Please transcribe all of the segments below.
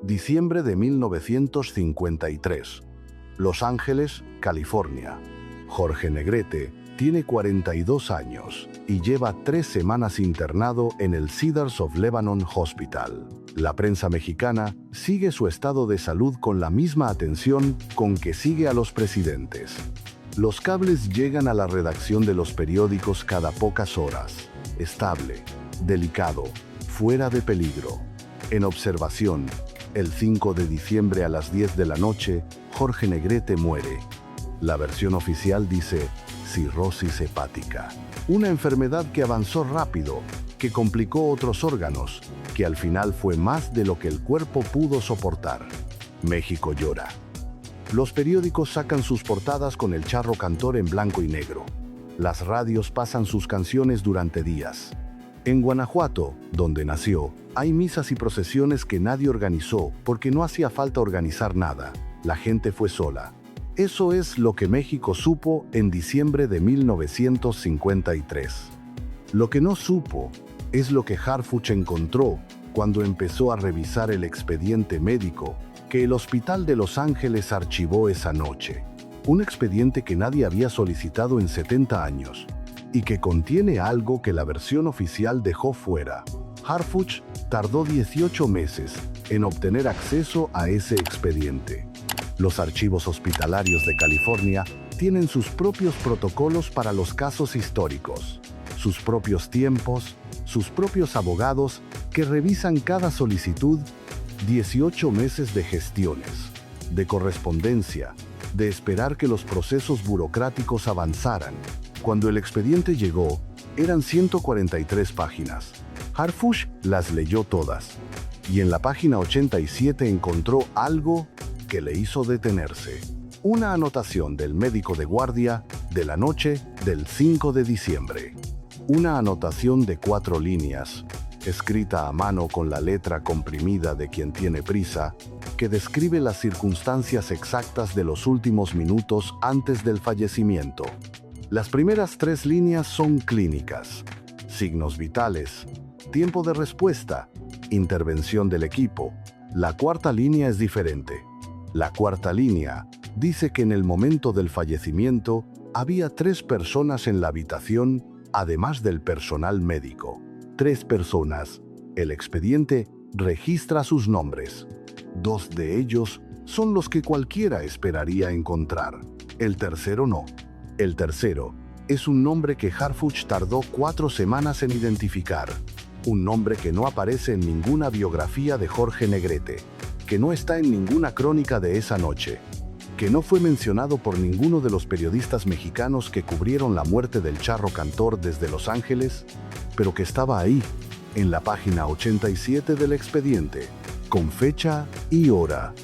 diciembre de 1953. Los Ángeles, California. Jorge Negrete tiene 42 años y lleva 3 semanas internado en el Cedars of Lebanon Hospital. La prensa mexicana sigue su estado de salud con la misma atención con que sigue a los presidentes. Los cables llegan a la redacción de los periódicos cada pocas horas. Estable, delicado, fuera de peligro. En observación, el 5 de diciembre a las 10 de la noche, Jorge Negrete muere. La versión oficial dice cirrosis hepática, una enfermedad que avanzó rápido, que complicó otros órganos, que al final fue más de lo que el cuerpo pudo soportar. México llora. Los periódicos sacan sus portadas con el charro cantor en blanco y negro. Las radios pasan sus canciones durante días. En Guanajuato, donde nació, hay misas y procesiones que nadie organizó porque no hacía falta organizar nada. La gente fue sola. Eso es lo que México supo en diciembre de 1953. Lo que no supo es lo que Harfuch encontró cuando empezó a revisar el expediente médico que el Hospital de Los Ángeles archivó esa noche. Un expediente que nadie había solicitado en 70 años y que contiene algo que la versión oficial dejó fuera. Harfuch tardó 18 meses en obtener acceso a ese expediente. Los archivos hospitalarios de California tienen sus propios protocolos para los casos históricos, sus propios tiempos, sus propios abogados que revisan cada solicitud. 18 meses de gestiones, de correspondencia, de esperar que los procesos burocráticos avanzaran. Cuando el expediente llegó, eran 143 páginas. Harfuch las leyó todas, y en la página 87 encontró algo que le hizo detenerse. Una anotación del médico de guardia de la noche del 5 de diciembre. Una anotación de 4 líneas, escrita a mano con la letra comprimida de quien tiene prisa, que describe las circunstancias exactas de los últimos minutos antes del fallecimiento. Las primeras 3 líneas son clínicas, signos vitales, tiempo de respuesta, intervención del equipo. La 4ª línea es diferente. La 4ª línea dice que en el momento del fallecimiento había 3 personas en la habitación, además del personal médico. 3 personas. El expediente registra sus nombres. 2 de ellos son los que cualquiera esperaría encontrar. El tercero no. El tercero es un nombre que Harfuch tardó 4 semanas en identificar. Un nombre que no aparece en ninguna biografía de Jorge Negrete, que no está en ninguna crónica de esa noche, que no fue mencionado por ninguno de los periodistas mexicanos que cubrieron la muerte del charro cantor desde Los Ángeles, pero que estaba ahí, en la página 87 del expediente, con fecha y hora,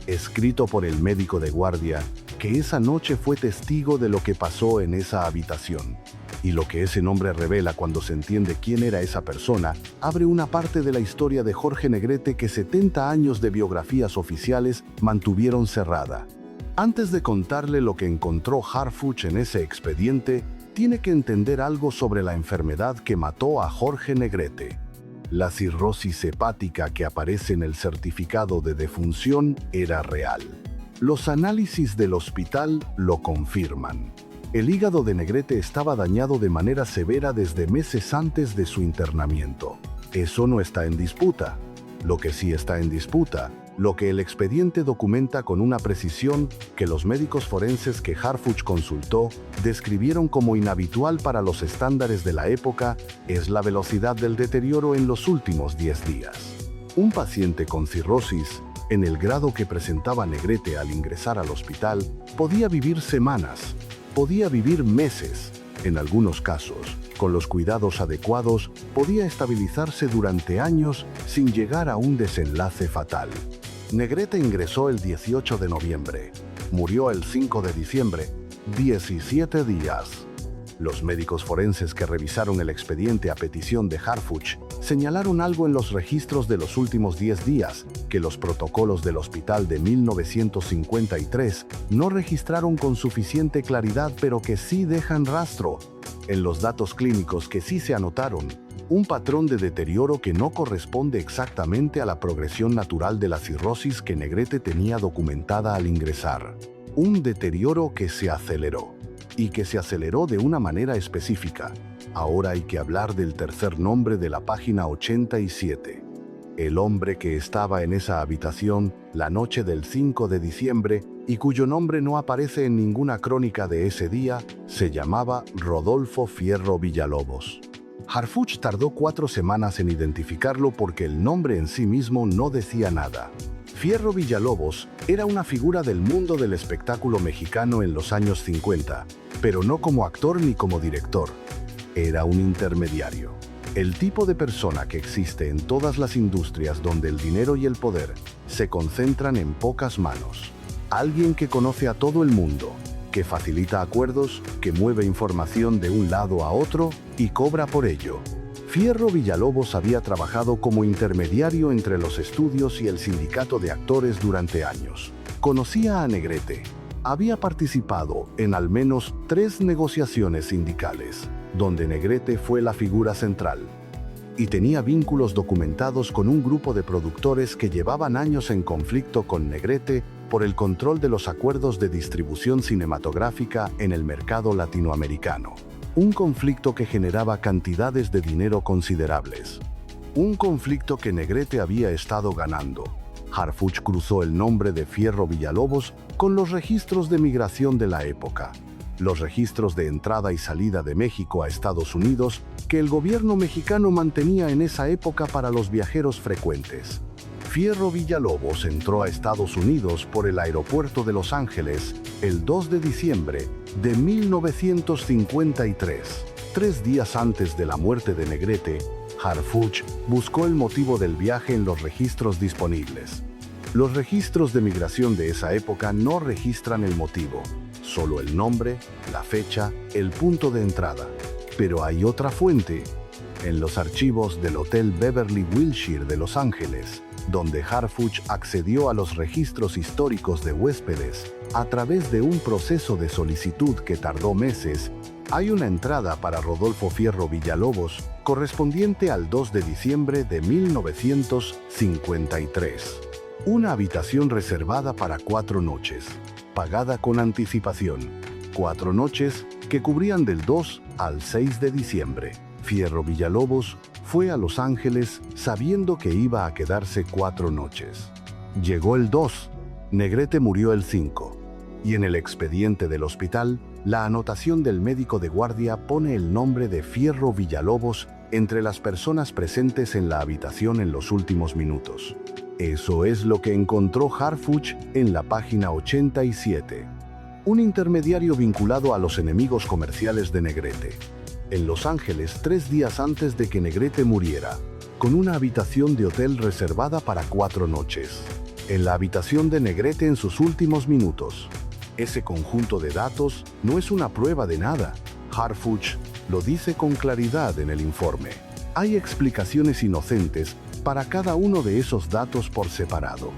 escrito por el médico de guardia, que esa noche fue testigo de lo que pasó en esa habitación. Y lo que ese nombre revela cuando se entiende quién era esa persona, abre una parte de la historia de Jorge Negrete que 70 años de biografías oficiales mantuvieron cerrada. Antes de contarle lo que encontró Harfuch en ese expediente, tiene que entender algo sobre la enfermedad que mató a Jorge Negrete. La cirrosis hepática que aparece en el certificado de defunción era real. Los análisis del hospital lo confirman. El hígado de Negrete estaba dañado de manera severa desde meses antes de su internamiento. Eso no está en disputa. Lo que sí está en disputa, lo que el expediente documenta con una precisión que los médicos forenses que Harfuch consultó describieron como inhabitual para los estándares de la época, es la velocidad del deterioro en los últimos 10 días. Un paciente con cirrosis, en el grado que presentaba Negrete al ingresar al hospital, podía vivir semanas, podía vivir meses. En algunos casos, con los cuidados adecuados, podía estabilizarse durante años sin llegar a un desenlace fatal. Negrete ingresó el 18 de noviembre. Murió el 5 de diciembre, 17 días. Los médicos forenses que revisaron el expediente a petición de Harfuch señalaron algo en los registros de los últimos 10 días que los protocolos del hospital de 1953 no registraron con suficiente claridad, pero que sí dejan rastro. En los datos clínicos que sí se anotaron, un patrón de deterioro que no corresponde exactamente a la progresión natural de la cirrosis que Negrete tenía documentada al ingresar. Un deterioro que se aceleró, y que se aceleró de una manera específica. Ahora hay que hablar del tercer nombre de la página 87. El hombre que estaba en esa habitación la noche del 5 de diciembre y cuyo nombre no aparece en ninguna crónica de ese día, se llamaba Rodolfo Fierro Villalobos. Harfuch tardó 4 semanas en identificarlo porque el nombre en sí mismo no decía nada. Fierro Villalobos era una figura del mundo del espectáculo mexicano en los años 50, pero no como actor ni como director. Era un intermediario. El tipo de persona que existe en todas las industrias donde el dinero y el poder se concentran en pocas manos. Alguien que conoce a todo el mundo, que facilita acuerdos, que mueve información de un lado a otro y cobra por ello. Fierro Villalobos había trabajado como intermediario entre los estudios y el sindicato de actores durante años. Conocía a Negrete. Había participado en al menos 3 negociaciones sindicales, donde Negrete fue la figura central. Y tenía vínculos documentados con un grupo de productores que llevaban años en conflicto con Negrete por el control de los acuerdos de distribución cinematográfica en el mercado latinoamericano. Un conflicto que generaba cantidades de dinero considerables. Un conflicto que Negrete había estado ganando. Harfuch cruzó el nombre de Fierro Villalobos con los registros de migración de la época. Los registros de entrada y salida de México a Estados Unidos que el gobierno mexicano mantenía en esa época para los viajeros frecuentes. Fierro Villalobos entró a Estados Unidos por el aeropuerto de Los Ángeles el 2 de diciembre de 1953. 3 días antes de la muerte de Negrete, Harfuch buscó el motivo del viaje en los registros disponibles. Los registros de migración de esa época no registran el motivo, solo el nombre, la fecha, el punto de entrada. Pero hay otra fuente, en los archivos del Hotel Beverly Wilshire de Los Ángeles, donde Harfuch accedió a los registros históricos de huéspedes a través de un proceso de solicitud que tardó meses. Hay una entrada para Rodolfo Fierro Villalobos correspondiente al 2 de diciembre de 1953. Una habitación reservada para 4 noches, pagada con anticipación. 4 noches que cubrían del 2 al 6 de diciembre. Fierro Villalobos fue a Los Ángeles sabiendo que iba a quedarse 4 noches. Llegó el 2, Negrete murió el 5, y en el expediente del hospital, la anotación del médico de guardia pone el nombre de Fierro Villalobos entre las personas presentes en la habitación en los últimos minutos. Eso es lo que encontró Harfuch en la página 87. Un intermediario vinculado a los enemigos comerciales de Negrete. En Los Ángeles 3 días antes de que Negrete muriera, con una habitación de hotel reservada para 4 noches. En la habitación de Negrete en sus últimos minutos. Ese conjunto de datos no es una prueba de nada. Harfuch lo dice con claridad en el informe. Hay explicaciones inocentes para cada uno de esos datos por separado.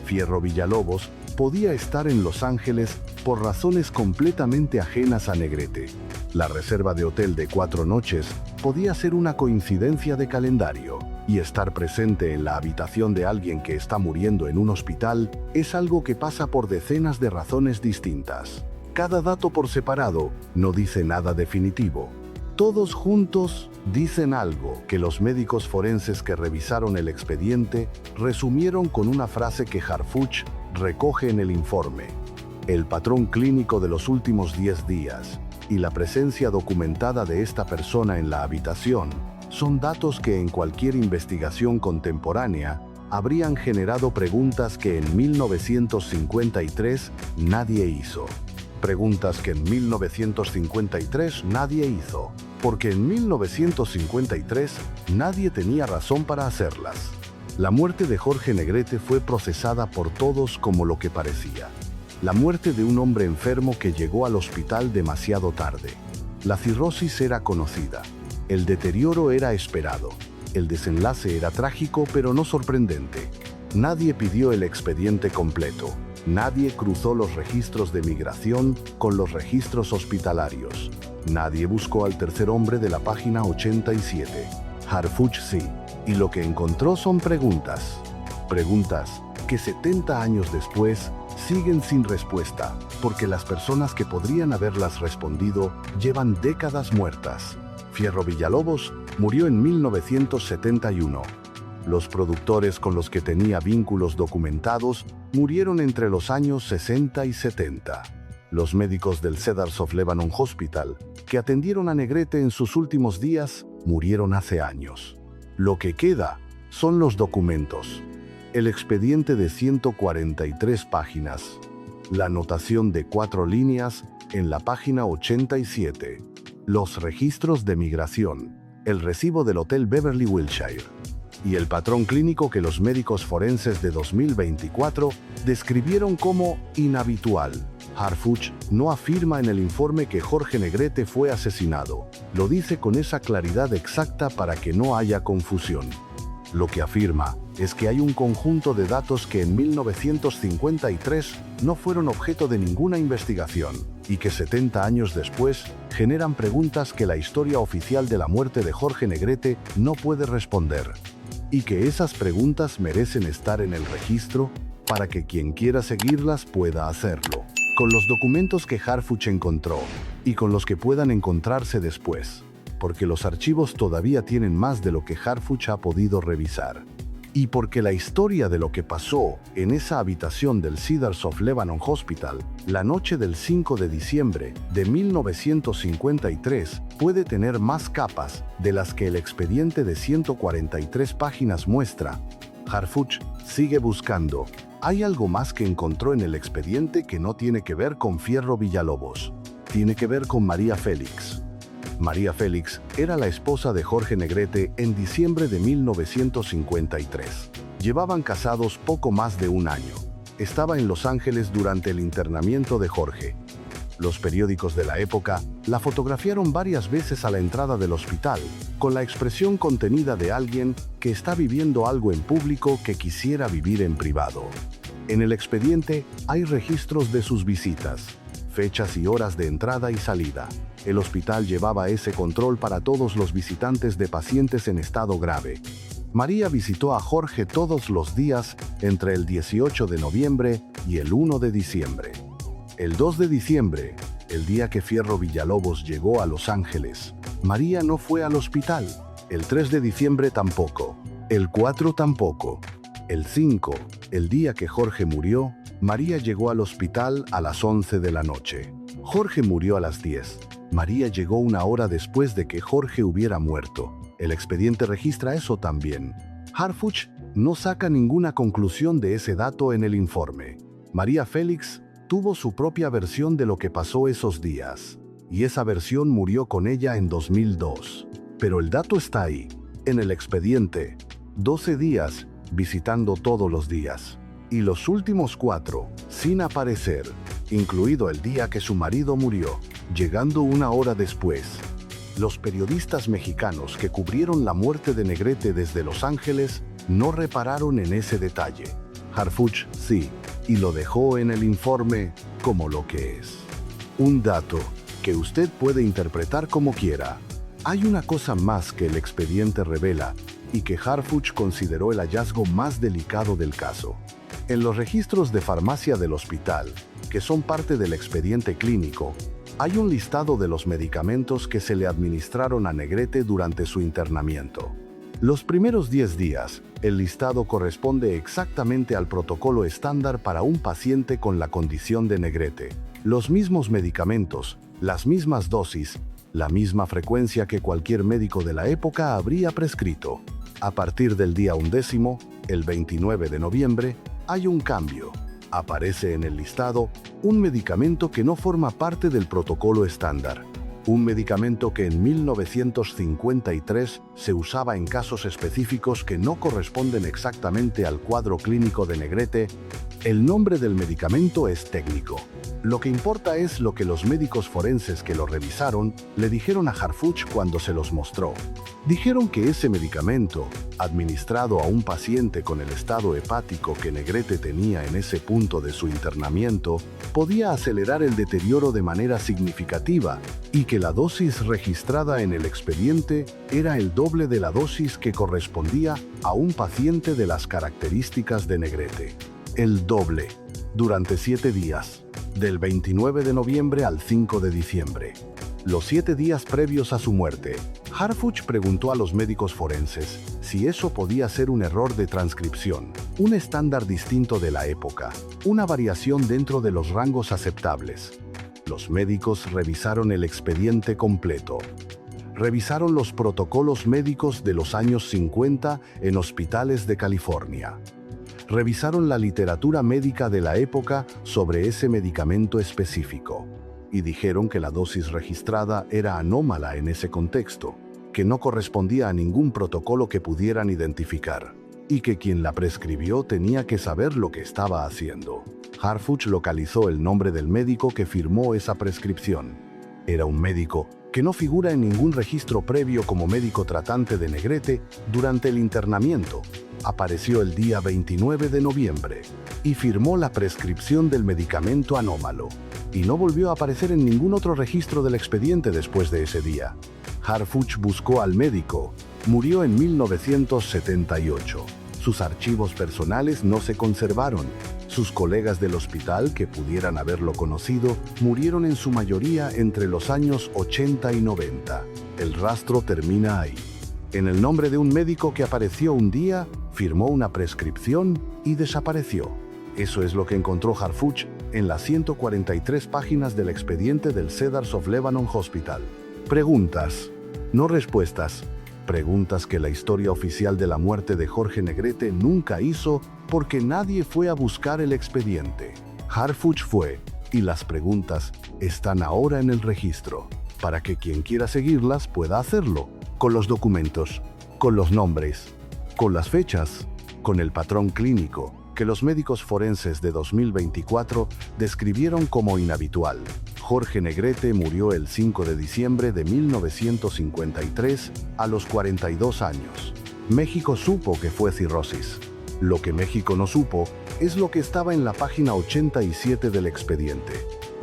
Fierro Villalobos podía estar en Los Ángeles por razones completamente ajenas a Negrete. La reserva de hotel de 4 noches podía ser una coincidencia de calendario, y estar presente en la habitación de alguien que está muriendo en un hospital es algo que pasa por decenas de razones distintas. Cada dato por separado no dice nada definitivo. Todos juntos dicen algo que los médicos forenses que revisaron el expediente resumieron con una frase que Harfuch recoge en el informe. El patrón clínico de los últimos 10 días y la presencia documentada de esta persona en la habitación son datos que en cualquier investigación contemporánea habrían generado preguntas que en 1953 nadie hizo. Preguntas que en 1953 nadie hizo, porque en 1953 nadie tenía razón para hacerlas. La muerte de Jorge Negrete fue procesada por todos como lo que parecía. La muerte de un hombre enfermo que llegó al hospital demasiado tarde. La cirrosis era conocida. El deterioro era esperado. El desenlace era trágico pero no sorprendente. Nadie pidió el expediente completo. Nadie cruzó los registros de migración con los registros hospitalarios. Nadie buscó al tercer hombre de la página 87. Harfuch sí. Y lo que encontró son preguntas. Preguntas que 70 años después siguen sin respuesta, porque las personas que podrían haberlas respondido llevan décadas muertas. Fierro Villalobos murió en 1971. Los productores con los que tenía vínculos documentados murieron entre los años 60 y 70. Los médicos del Cedars of Lebanon Hospital, que atendieron a Negrete en sus últimos días, murieron hace años. Lo que queda son los documentos. El expediente de 143 páginas. La anotación de 4 líneas en la página 87. Los registros de migración. El recibo del Hotel Beverly Wilshire. Y el patrón clínico que los médicos forenses de 2024 describieron como inhabitual. Harfuch no afirma en el informe que Jorge Negrete fue asesinado. Lo dice con esa claridad exacta para que no haya confusión. Lo que afirma es que hay un conjunto de datos que en 1953 no fueron objeto de ninguna investigación y que 70 años después generan preguntas que la historia oficial de la muerte de Jorge Negrete no puede responder. Y que esas preguntas merecen estar en el registro para que quien quiera seguirlas pueda hacerlo. Con los documentos que Harfuch encontró y con los que puedan encontrarse después, porque los archivos todavía tienen más de lo que Harfuch ha podido revisar. Y porque la historia de lo que pasó en esa habitación del Cedars of Lebanon Hospital la noche del 5 de diciembre de 1953 puede tener más capas de las que el expediente de 143 páginas muestra. Harfuch sigue buscando. Hay algo más que encontró en el expediente que no tiene que ver con Fierro Villalobos. Tiene que ver con María Félix. María Félix era la esposa de Jorge Negrete en diciembre de 1953. Llevaban casados poco más de un año. Estaba en Los Ángeles durante el internamiento de Jorge. Los periódicos de la época la fotografiaron varias veces a la entrada del hospital, con la expresión contenida de alguien que está viviendo algo en público que quisiera vivir en privado. En el expediente hay registros de sus visitas, fechas y horas de entrada y salida. El hospital llevaba ese control para todos los visitantes de pacientes en estado grave. María visitó a Jorge todos los días entre el 18 de noviembre y el 1 de diciembre. El 2 de diciembre, el día que Fierro Villalobos llegó a Los Ángeles, María no fue al hospital. El 3 de diciembre tampoco. El 4 tampoco. El 5, el día que Jorge murió, María llegó al hospital a las 11 de la noche. Jorge murió a las 10. María llegó una hora después de que Jorge hubiera muerto. El expediente registra eso también. Harfuch no saca ninguna conclusión de ese dato en el informe. María Félix tuvo su propia versión de lo que pasó esos días, y esa versión murió con ella en 2002. Pero el dato está ahí, en el expediente. 12 días, visitando todos los días. Y los últimos 4, sin aparecer, incluido el día que su marido murió, llegando una hora después. Los periodistas mexicanos que cubrieron la muerte de Negrete desde Los Ángeles no repararon en ese detalle. Harfuch sí, y lo dejó en el informe como lo que es. Un dato que usted puede interpretar como quiera. Hay una cosa más que el expediente revela y que Harfuch consideró el hallazgo más delicado del caso. En los registros de farmacia del hospital, que son parte del expediente clínico, hay un listado de los medicamentos que se le administraron a Negrete durante su internamiento. Los primeros 10 días, el listado corresponde exactamente al protocolo estándar para un paciente con la condición de Negrete. Los mismos medicamentos, las mismas dosis, la misma frecuencia que cualquier médico de la época habría prescrito. A partir del día 11, el 29 de noviembre, hay un cambio. Aparece en el listado un medicamento que no forma parte del protocolo estándar. Un medicamento que en 1953 se usaba en casos específicos que no corresponden exactamente al cuadro clínico de Negrete, El nombre del medicamento es técnico. Lo que importa es lo que los médicos forenses que lo revisaron le dijeron a Harfuch cuando se los mostró. Dijeron que ese medicamento, administrado a un paciente con el estado hepático que Negrete tenía en ese punto de su internamiento, podía acelerar el deterioro de manera significativa y que la dosis registrada en el expediente era el doble de la dosis que correspondía a un paciente de las características de Negrete. El doble, durante 7 días, del 29 de noviembre al 5 de diciembre. Los 7 días previos a su muerte, Harfuch preguntó a los médicos forenses si eso podía ser un error de transcripción, un estándar distinto de la época, una variación dentro de los rangos aceptables. Los médicos revisaron el expediente completo. Revisaron los protocolos médicos de los años 50 en hospitales de California. Revisaron la literatura médica de la época sobre ese medicamento específico y dijeron que la dosis registrada era anómala en ese contexto, que no correspondía a ningún protocolo que pudieran identificar y que quien la prescribió tenía que saber lo que estaba haciendo. Harfuch localizó el nombre del médico que firmó esa prescripción. Era un médico que no figura en ningún registro previo como médico tratante de Negrete durante el internamiento. Apareció el día 29 de noviembre y firmó la prescripción del medicamento anómalo, y no volvió a aparecer en ningún otro registro del expediente después de ese día. Harfuch buscó al médico. Murió en 1978. Sus archivos personales no se conservaron. Sus colegas del hospital que pudieran haberlo conocido murieron en su mayoría entre los años 80 y 90. El rastro termina ahí. En el nombre de un médico que apareció un día, firmó una prescripción y desapareció. Eso es lo que encontró Harfuch en las 143 páginas del expediente del Cedars of Lebanon Hospital. Preguntas, no respuestas. Preguntas que la historia oficial de la muerte de Jorge Negrete nunca hizo porque nadie fue a buscar el expediente. Harfuch fue, y las preguntas están ahora en el registro, para que quien quiera seguirlas pueda hacerlo, con los documentos, con los nombres, con las fechas, con el patrón clínico que los médicos forenses de 2024 describieron como inhabitual. Jorge Negrete murió el 5 de diciembre de 1953 a los 42 años. México supo que fue cirrosis. Lo que México no supo es lo que estaba en la página 87 del expediente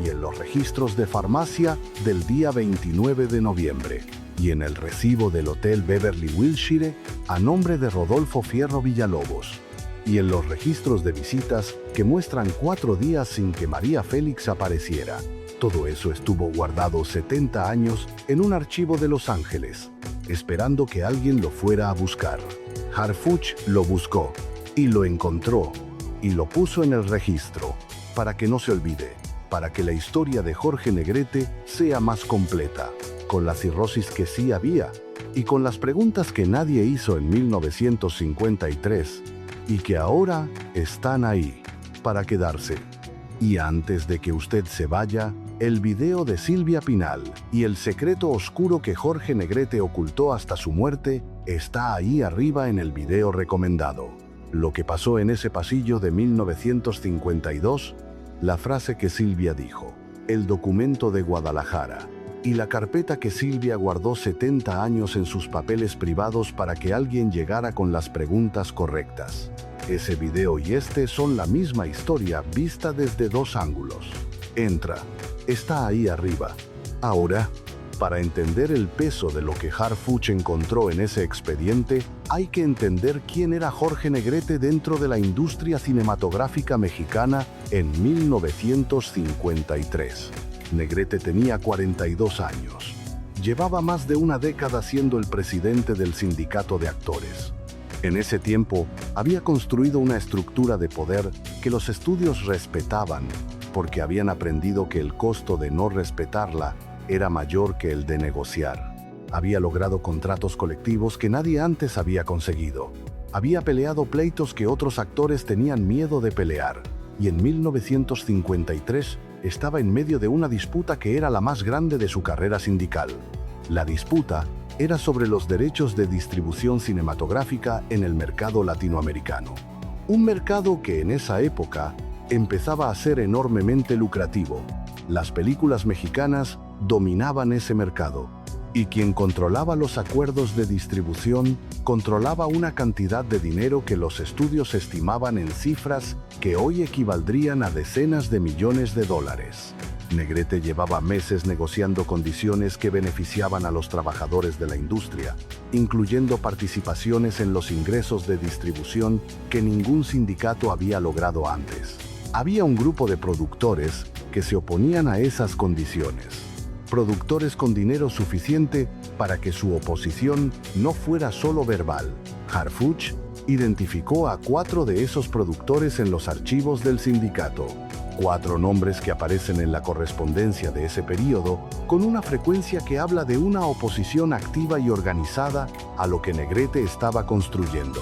y en los registros de farmacia del día 29 de noviembre y en el recibo del Hotel Beverly Wilshire a nombre de Rodolfo Fierro Villalobos y en los registros de visitas que muestran 4 días sin que María Félix apareciera. Todo eso estuvo guardado 70 años en un archivo de Los Ángeles, esperando que alguien lo fuera a buscar. Harfuch lo buscó, y lo encontró, y lo puso en el registro, para que no se olvide, para que la historia de Jorge Negrete sea más completa, con la cirrosis que sí había, y con las preguntas que nadie hizo en 1953, y que ahora están ahí, para quedarse. Y antes de que usted se vaya, el video de Silvia Pinal y el secreto oscuro que Jorge Negrete ocultó hasta su muerte está ahí arriba en el video recomendado. Lo que pasó en ese pasillo de 1952, la frase que Silvia dijo, el documento de Guadalajara y la carpeta que Silvia guardó 70 años en sus papeles privados para que alguien llegara con las preguntas correctas. Ese video y este son la misma historia vista desde 2 ángulos. Entra. Está ahí arriba. Ahora, para entender el peso de lo que Harfuch encontró en ese expediente, hay que entender quién era Jorge Negrete dentro de la industria cinematográfica mexicana en 1953. Negrete tenía 42 años. Llevaba más de una década siendo el presidente del sindicato de actores. En ese tiempo, había construido una estructura de poder que los estudios respetaban, porque habían aprendido que el costo de no respetarla era mayor que el de negociar. Había logrado contratos colectivos que nadie antes había conseguido. Había peleado pleitos que otros actores tenían miedo de pelear. Y en 1953 estaba en medio de una disputa que era la más grande de su carrera sindical. La disputa era sobre los derechos de distribución cinematográfica en el mercado latinoamericano. Un mercado que en esa época empezaba a ser enormemente lucrativo. Las películas mexicanas dominaban ese mercado. Y quien controlaba los acuerdos de distribución, controlaba una cantidad de dinero que los estudios estimaban en cifras que hoy equivaldrían a decenas de millones de dólares. Negrete llevaba meses negociando condiciones que beneficiaban a los trabajadores de la industria, incluyendo participaciones en los ingresos de distribución que ningún sindicato había logrado antes. Había un grupo de productores que se oponían a esas condiciones. Productores con dinero suficiente para que su oposición no fuera solo verbal. Harfuch identificó a 4 de esos productores en los archivos del sindicato. 4 nombres que aparecen en la correspondencia de ese período con una frecuencia que habla de una oposición activa y organizada a lo que Negrete estaba construyendo.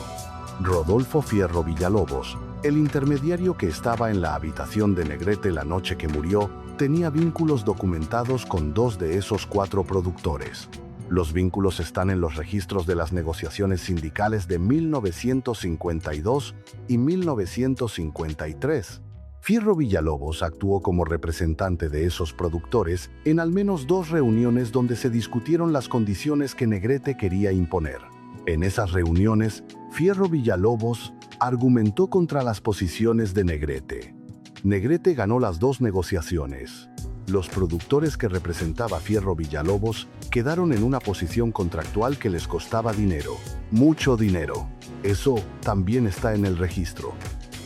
Rodolfo Fierro Villalobos, el intermediario que estaba en la habitación de Negrete la noche que murió, tenía vínculos documentados con 2 de esos 4 productores. Los vínculos están en los registros de las negociaciones sindicales de 1952 y 1953. Fierro Villalobos actuó como representante de esos productores en al menos 2 reuniones donde se discutieron las condiciones que Negrete quería imponer. En esas reuniones, Fierro Villalobos argumentó contra las posiciones de Negrete. Negrete ganó las 2 negociaciones. Los productores que representaba Fierro Villalobos quedaron en una posición contractual que les costaba dinero, mucho dinero. Eso también está en el registro.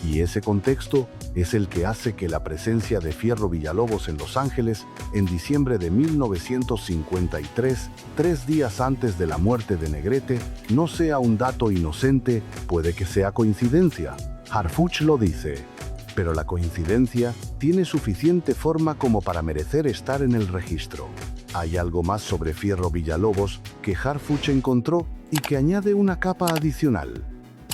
Y ese contexto es el que hace que la presencia de Fierro Villalobos en Los Ángeles en diciembre de 1953, 3 días antes de la muerte de Negrete, no sea un dato inocente, puede que sea coincidencia. Harfuch lo dice. Pero la coincidencia tiene suficiente forma como para merecer estar en el registro. Hay algo más sobre Fierro Villalobos que Harfuch encontró y que añade una capa adicional.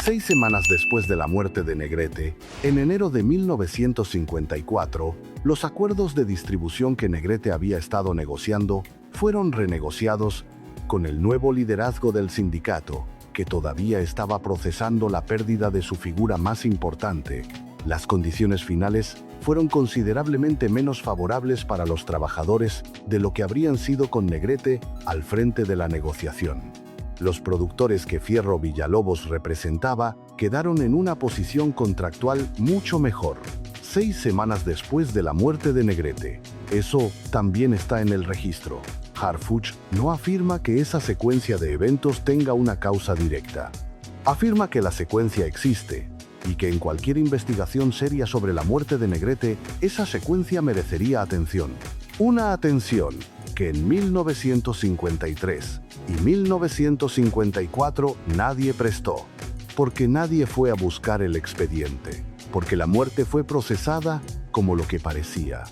6 semanas después de la muerte de Negrete, en enero de 1954, los acuerdos de distribución que Negrete había estado negociando fueron renegociados con el nuevo liderazgo del sindicato, que todavía estaba procesando la pérdida de su figura más importante. Las condiciones finales fueron considerablemente menos favorables para los trabajadores de lo que habrían sido con Negrete al frente de la negociación. Los productores que Fierro Villalobos representaba quedaron en una posición contractual mucho mejor, 6 semanas después de la muerte de Negrete. Eso también está en el registro. Harfuch no afirma que esa secuencia de eventos tenga una causa directa. Afirma que la secuencia existe, y que en cualquier investigación seria sobre la muerte de Negrete, esa secuencia merecería atención. Una atención que en 1953 y 1954 nadie prestó, porque nadie fue a buscar el expediente, porque la muerte fue procesada como lo que parecía,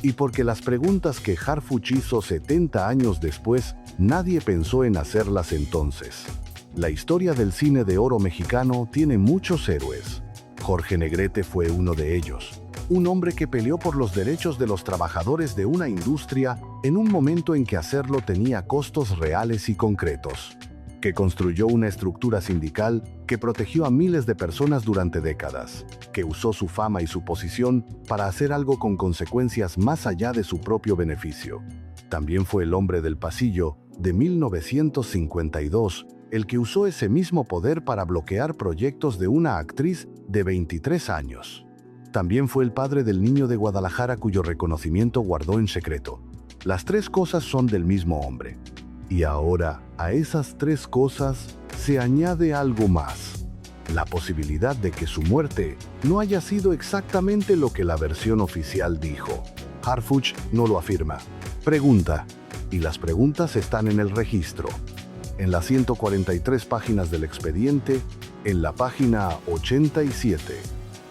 y porque las preguntas que Harfuch hizo 70 años después, nadie pensó en hacerlas entonces. La historia del cine de oro mexicano tiene muchos héroes. Jorge Negrete fue uno de ellos, un hombre que peleó por los derechos de los trabajadores de una industria en un momento en que hacerlo tenía costos reales y concretos, que construyó una estructura sindical que protegió a miles de personas durante décadas, que usó su fama y su posición para hacer algo con consecuencias más allá de su propio beneficio. También fue el hombre del pasillo de 1952, el que usó ese mismo poder para bloquear proyectos de una actriz de 23 años. También fue el padre del niño de Guadalajara cuyo reconocimiento guardó en secreto. Las 3 cosas son del mismo hombre. Y ahora, a esas 3 cosas se añade algo más. La posibilidad de que su muerte no haya sido exactamente lo que la versión oficial dijo. Harfuch no lo afirma. Pregunta, y las preguntas están en el registro. En las 143 páginas del expediente, en la página 87,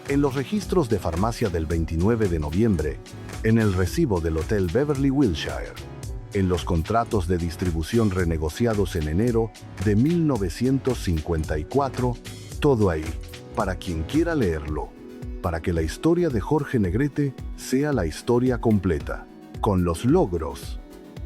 en los registros de farmacia del 29 de noviembre, en el recibo del Hotel Beverly Wilshire, en los contratos de distribución renegociados en enero de 1954, todo ahí, para quien quiera leerlo, para que la historia de Jorge Negrete sea la historia completa, con los logros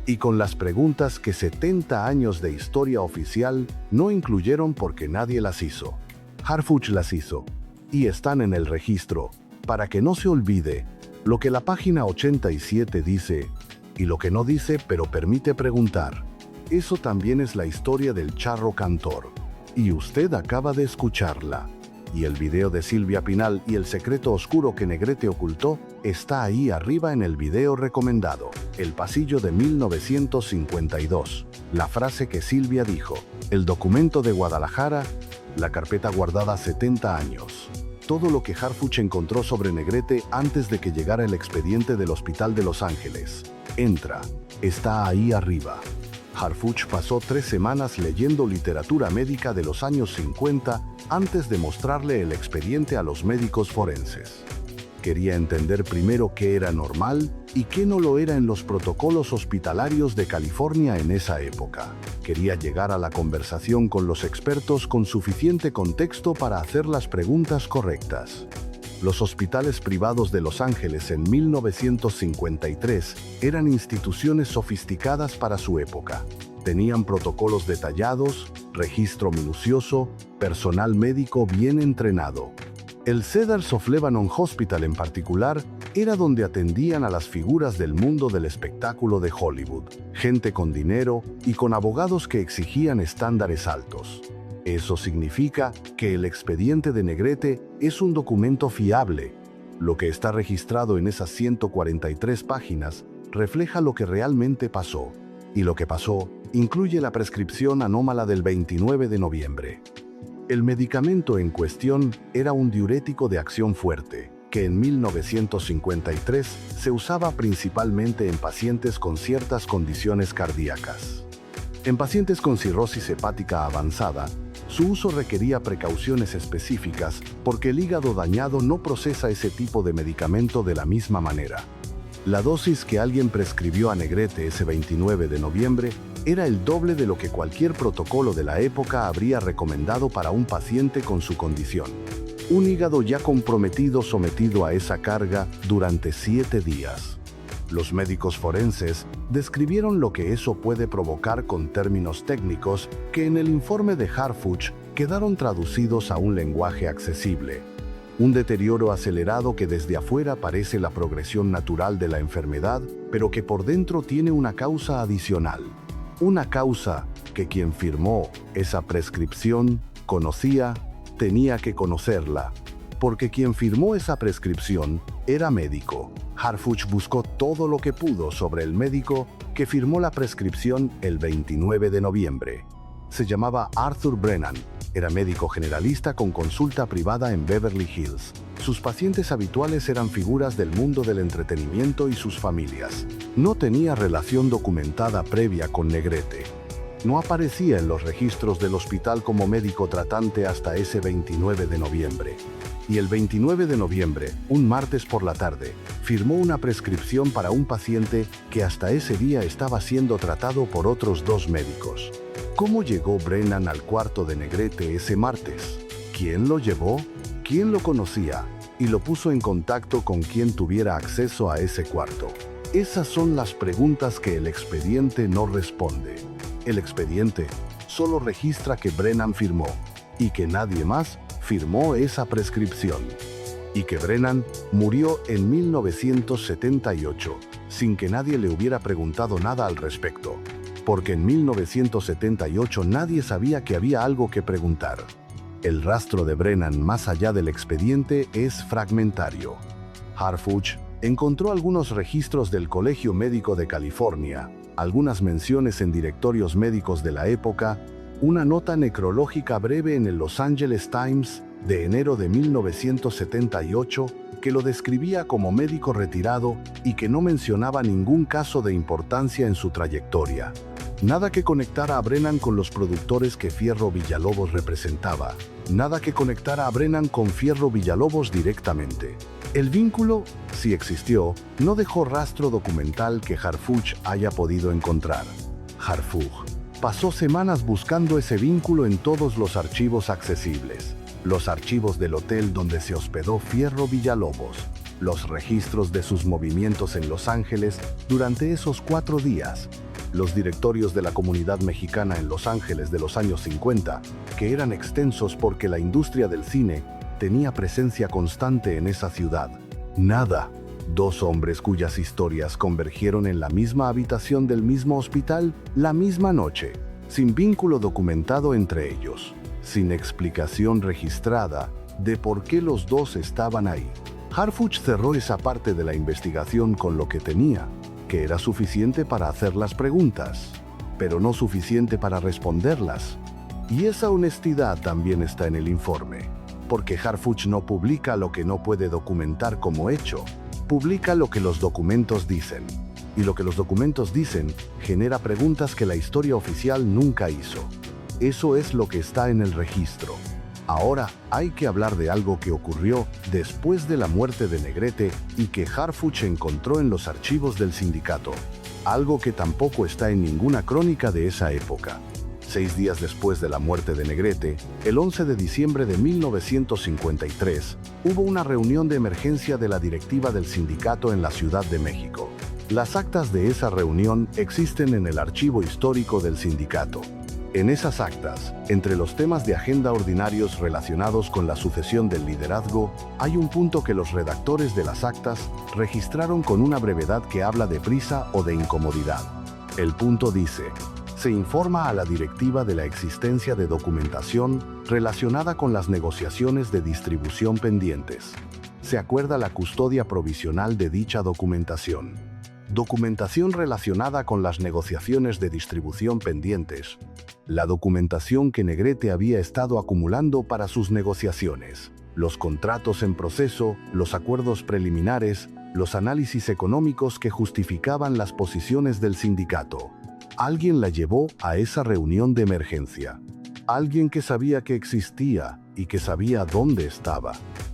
y con las preguntas que 70 años de historia oficial no incluyeron porque nadie las hizo. Harfuch las hizo, y están en el registro, para que no se olvide lo que la página 87 dice y lo que no dice pero permite preguntar. Eso también es la historia del charro cantor. Y usted acaba de escucharla. Y el video de Silvia Pinal y el secreto oscuro que Negrete ocultó está ahí arriba en el video recomendado. El pasillo de 1952. La frase que Silvia dijo. El documento de Guadalajara. La carpeta guardada 70 años. Todo lo que Harfuch encontró sobre Negrete antes de que llegara el expediente del Hospital de Los Ángeles. Entra. Está ahí arriba. Harfuch pasó 3 semanas leyendo literatura médica de los años 50 antes de mostrarle el expediente a los médicos forenses. Quería entender primero qué era normal y qué no lo era en los protocolos hospitalarios de California en esa época. Quería llegar a la conversación con los expertos con suficiente contexto para hacer las preguntas correctas. Los hospitales privados de Los Ángeles en 1953 eran instituciones sofisticadas para su época. Tenían protocolos detallados, registro minucioso, personal médico bien entrenado. El Cedars of Lebanon Hospital en particular era donde atendían a las figuras del mundo del espectáculo de Hollywood, gente con dinero y con abogados que exigían estándares altos. Eso significa que el expediente de Negrete es un documento fiable. Lo que está registrado en esas 143 páginas refleja lo que realmente pasó. Y lo que pasó incluye la prescripción anómala del 29 de noviembre. El medicamento en cuestión era un diurético de acción fuerte, que en 1953 se usaba principalmente en pacientes con ciertas condiciones cardíacas. En pacientes con cirrosis hepática avanzada, su uso requería precauciones específicas porque el hígado dañado no procesa ese tipo de medicamento de la misma manera. La dosis que alguien prescribió a Negrete ese 29 de noviembre era el doble de lo que cualquier protocolo de la época habría recomendado para un paciente con su condición. Un hígado ya comprometido sometido a esa carga durante 7 días. Los médicos forenses describieron lo que eso puede provocar con términos técnicos que en el informe de Harfuch quedaron traducidos a un lenguaje accesible. Un deterioro acelerado que desde afuera parece la progresión natural de la enfermedad, pero que por dentro tiene una causa adicional. Una causa que quien firmó esa prescripción conocía, tenía que conocerla, porque quien firmó esa prescripción era médico. Harfuch buscó todo lo que pudo sobre el médico que firmó la prescripción el 29 de noviembre. Se llamaba Arthur Brennan, era médico generalista con consulta privada en Beverly Hills. Sus pacientes habituales eran figuras del mundo del entretenimiento y sus familias. No tenía relación documentada previa con Negrete. No aparecía en los registros del hospital como médico tratante hasta ese 29 de noviembre. Y el 29 de noviembre, un martes por la tarde, firmó una prescripción para un paciente que hasta ese día estaba siendo tratado por otros 2 médicos. ¿Cómo llegó Brennan al cuarto de Negrete ese martes? ¿Quién lo llevó? ¿Quién lo conocía? Y lo puso en contacto con quien tuviera acceso a ese cuarto. Esas son las preguntas que el expediente no responde. El expediente solo registra que Brennan firmó y que nadie más firmó esa prescripción. Y que Brennan murió en 1978, sin que nadie le hubiera preguntado nada al respecto. Porque en 1978 nadie sabía que había algo que preguntar. El rastro de Brennan más allá del expediente es fragmentario. Harfuch encontró algunos registros del Colegio Médico de California, algunas menciones en directorios médicos de la época, una nota necrológica breve en el Los Angeles Times de enero de 1978 que lo describía como médico retirado y que no mencionaba ningún caso de importancia en su trayectoria. Nada que conectara a Brennan con los productores que Fierro Villalobos representaba. Nada que conectara a Brennan con Fierro Villalobos directamente. El vínculo, si existió, no dejó rastro documental que Harfuch haya podido encontrar. Harfuch pasó semanas buscando ese vínculo en todos los archivos accesibles. Los archivos del hotel donde se hospedó Fierro Villalobos. Los registros de sus movimientos en Los Ángeles durante esos 4 días. Los directorios de la comunidad mexicana en Los Ángeles de los años 50, que eran extensos porque la industria del cine tenía presencia constante en esa ciudad. Nada. Dos hombres cuyas historias convergieron en la misma habitación del mismo hospital la misma noche, sin vínculo documentado entre ellos, sin explicación registrada de por qué los dos estaban ahí. Harfuch cerró esa parte de la investigación con lo que tenía, que era suficiente para hacer las preguntas, pero no suficiente para responderlas. Y esa honestidad también está en el informe, porque Harfuch no publica lo que no puede documentar como hecho, publica lo que los documentos dicen. Y lo que los documentos dicen genera preguntas que la historia oficial nunca hizo. Eso es lo que está en el registro. Ahora hay que hablar de algo que ocurrió después de la muerte de Negrete y que Harfuch encontró en los archivos del sindicato. Algo que tampoco está en ninguna crónica de esa época. 6 días después de la muerte de Negrete, el 11 de diciembre de 1953, hubo una reunión de emergencia de la directiva del sindicato en la Ciudad de México. Las actas de esa reunión existen en el archivo histórico del sindicato. En esas actas, entre los temas de agenda ordinarios relacionados con la sucesión del liderazgo, hay un punto que los redactores de las actas registraron con una brevedad que habla de prisa o de incomodidad. El punto dice: se informa a la directiva de la existencia de documentación relacionada con las negociaciones de distribución pendientes. Se acuerda la custodia provisional de dicha documentación. Documentación relacionada con las negociaciones de distribución pendientes. La documentación que Negrete había estado acumulando para sus negociaciones. Los contratos en proceso, los acuerdos preliminares, los análisis económicos que justificaban las posiciones del sindicato. Alguien la llevó a esa reunión de emergencia. Alguien que sabía que existía y que sabía dónde estaba.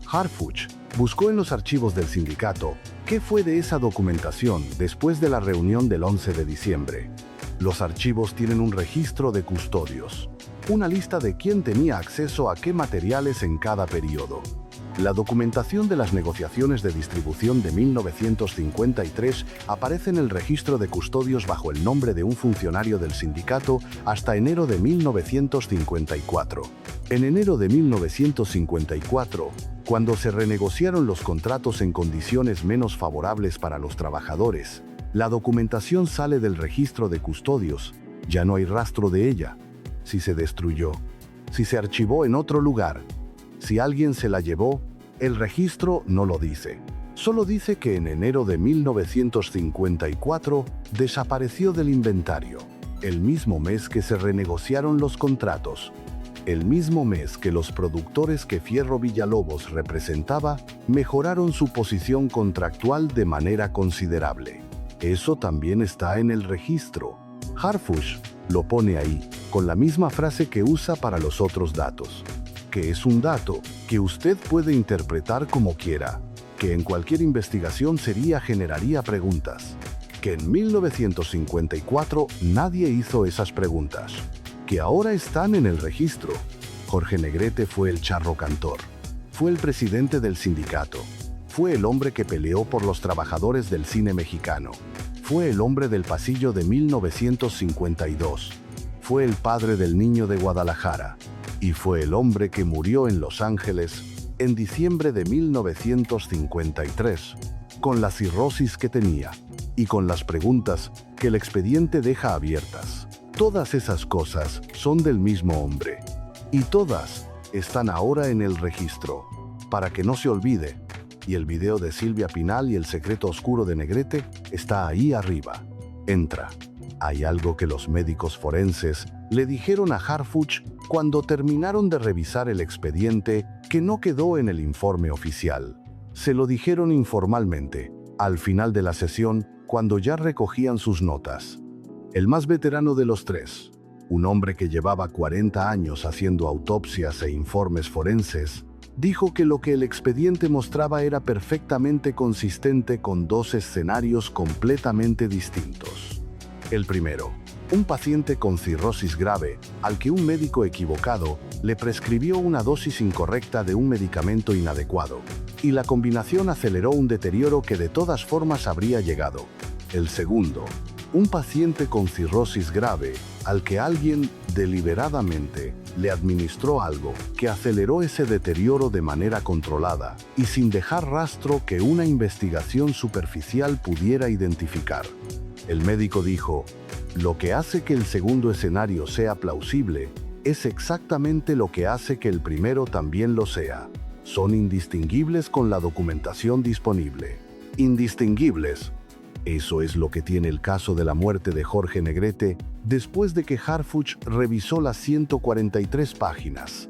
Harfuch buscó en los archivos del sindicato qué fue de esa documentación después de la reunión del 11 de diciembre. Los archivos tienen un registro de custodios, una lista de quién tenía acceso a qué materiales en cada periodo. La documentación de las negociaciones de distribución de 1953 aparece en el registro de custodios bajo el nombre de un funcionario del sindicato hasta enero de 1954. En enero de 1954, cuando se renegociaron los contratos en condiciones menos favorables para los trabajadores, la documentación sale del registro de custodios. Ya no hay rastro de ella. Si se destruyó, si se archivó en otro lugar, si alguien se la llevó, el registro no lo dice. Solo dice que en enero de 1954 desapareció del inventario, el mismo mes que se renegociaron los contratos, el mismo mes que los productores que Fierro Villalobos representaba mejoraron su posición contractual de manera considerable. Eso también está en el registro. Harfuch lo pone ahí, con la misma frase que usa para los otros datos. Que es un dato que usted puede interpretar como quiera, que en cualquier investigación generaría preguntas, que en 1954 nadie hizo esas preguntas, que ahora están en el registro. Jorge Negrete fue el charro cantor, fue el presidente del sindicato, fue el hombre que peleó por los trabajadores del cine mexicano, fue el hombre del pasillo de 1952, fue el padre del niño de Guadalajara, y fue el hombre que murió en Los Ángeles en diciembre de 1953, con la cirrosis que tenía y con las preguntas que el expediente deja abiertas. Todas esas cosas son del mismo hombre, y todas están ahora en el registro, para que no se olvide, y el video de Silvia Pinal y el secreto oscuro de Negrete está ahí arriba. Entra. Hay algo que los médicos forenses le dijeron a Harfuch cuando terminaron de revisar el expediente que no quedó en el informe oficial. Se lo dijeron informalmente, al final de la sesión, cuando ya recogían sus notas. El más veterano de los tres, un hombre que llevaba 40 años haciendo autopsias e informes forenses, dijo que lo que el expediente mostraba era perfectamente consistente con dos escenarios completamente distintos. El primero, un paciente con cirrosis grave, al que un médico equivocado le prescribió una dosis incorrecta de un medicamento inadecuado, y la combinación aceleró un deterioro que de todas formas habría llegado. El segundo, un paciente con cirrosis grave, al que alguien deliberadamente le administró algo que aceleró ese deterioro de manera controlada y sin dejar rastro que una investigación superficial pudiera identificar. El médico dijo: lo que hace que el segundo escenario sea plausible es exactamente lo que hace que el primero también lo sea. Son indistinguibles con la documentación disponible. Indistinguibles. Eso es lo que tiene el caso de la muerte de Jorge Negrete después de que Harfuch revisó las 143 páginas.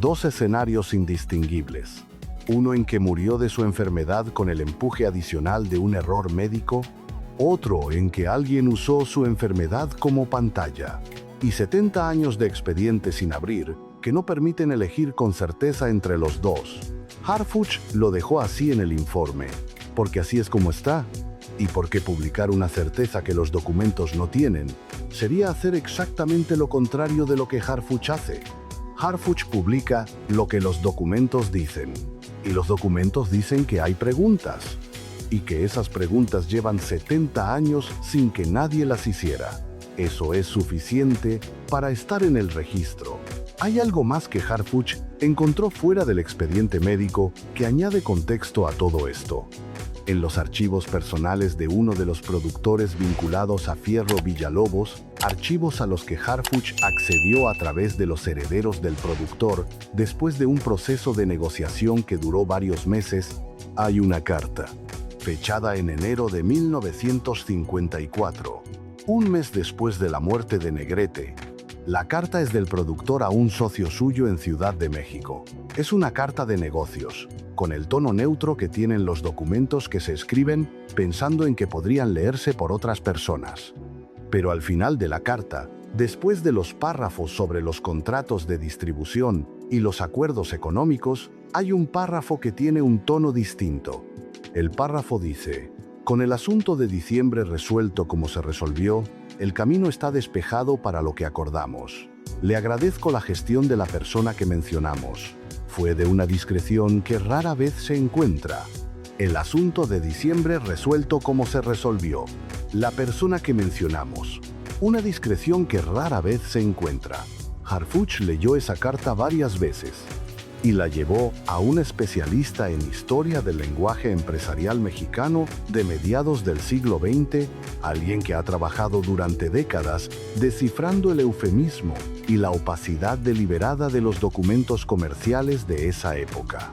Dos escenarios indistinguibles. Uno en que murió de su enfermedad con el empuje adicional de un error médico, otro en que alguien usó su enfermedad como pantalla. Y 70 años de expediente sin abrir que no permiten elegir con certeza entre los dos. Harfuch lo dejó así en el informe, porque así es como está. Y porque publicar una certeza que los documentos no tienen sería hacer exactamente lo contrario de lo que Harfuch hace. Harfuch publica lo que los documentos dicen, y los documentos dicen que hay preguntas, y que esas preguntas llevan 70 años sin que nadie las hiciera. Eso es suficiente para estar en el registro. Hay algo más que Harfuch encontró fuera del expediente médico que añade contexto a todo esto. En los archivos personales de uno de los productores vinculados a Fierro Villalobos, archivos a los que Harfuch accedió a través de los herederos del productor después de un proceso de negociación que duró varios meses, hay una carta, fechada en enero de 1954, un mes después de la muerte de Negrete. La carta es del productor a un socio suyo en Ciudad de México. Es una carta de negocios, con el tono neutro que tienen los documentos que se escriben pensando en que podrían leerse por otras personas. Pero al final de la carta, después de los párrafos sobre los contratos de distribución y los acuerdos económicos, hay un párrafo que tiene un tono distinto. El párrafo dice: con el asunto de diciembre resuelto como se resolvió, el camino está despejado para lo que acordamos. Le agradezco la gestión de la persona que mencionamos. Fue de una discreción que rara vez se encuentra. El asunto de diciembre resuelto como se resolvió. La persona que mencionamos. Una discreción que rara vez se encuentra. Harfuch leyó esa carta varias veces y la llevó a un especialista en historia del lenguaje empresarial mexicano de mediados del siglo XX, alguien que ha trabajado durante décadas descifrando el eufemismo y la opacidad deliberada de los documentos comerciales de esa época.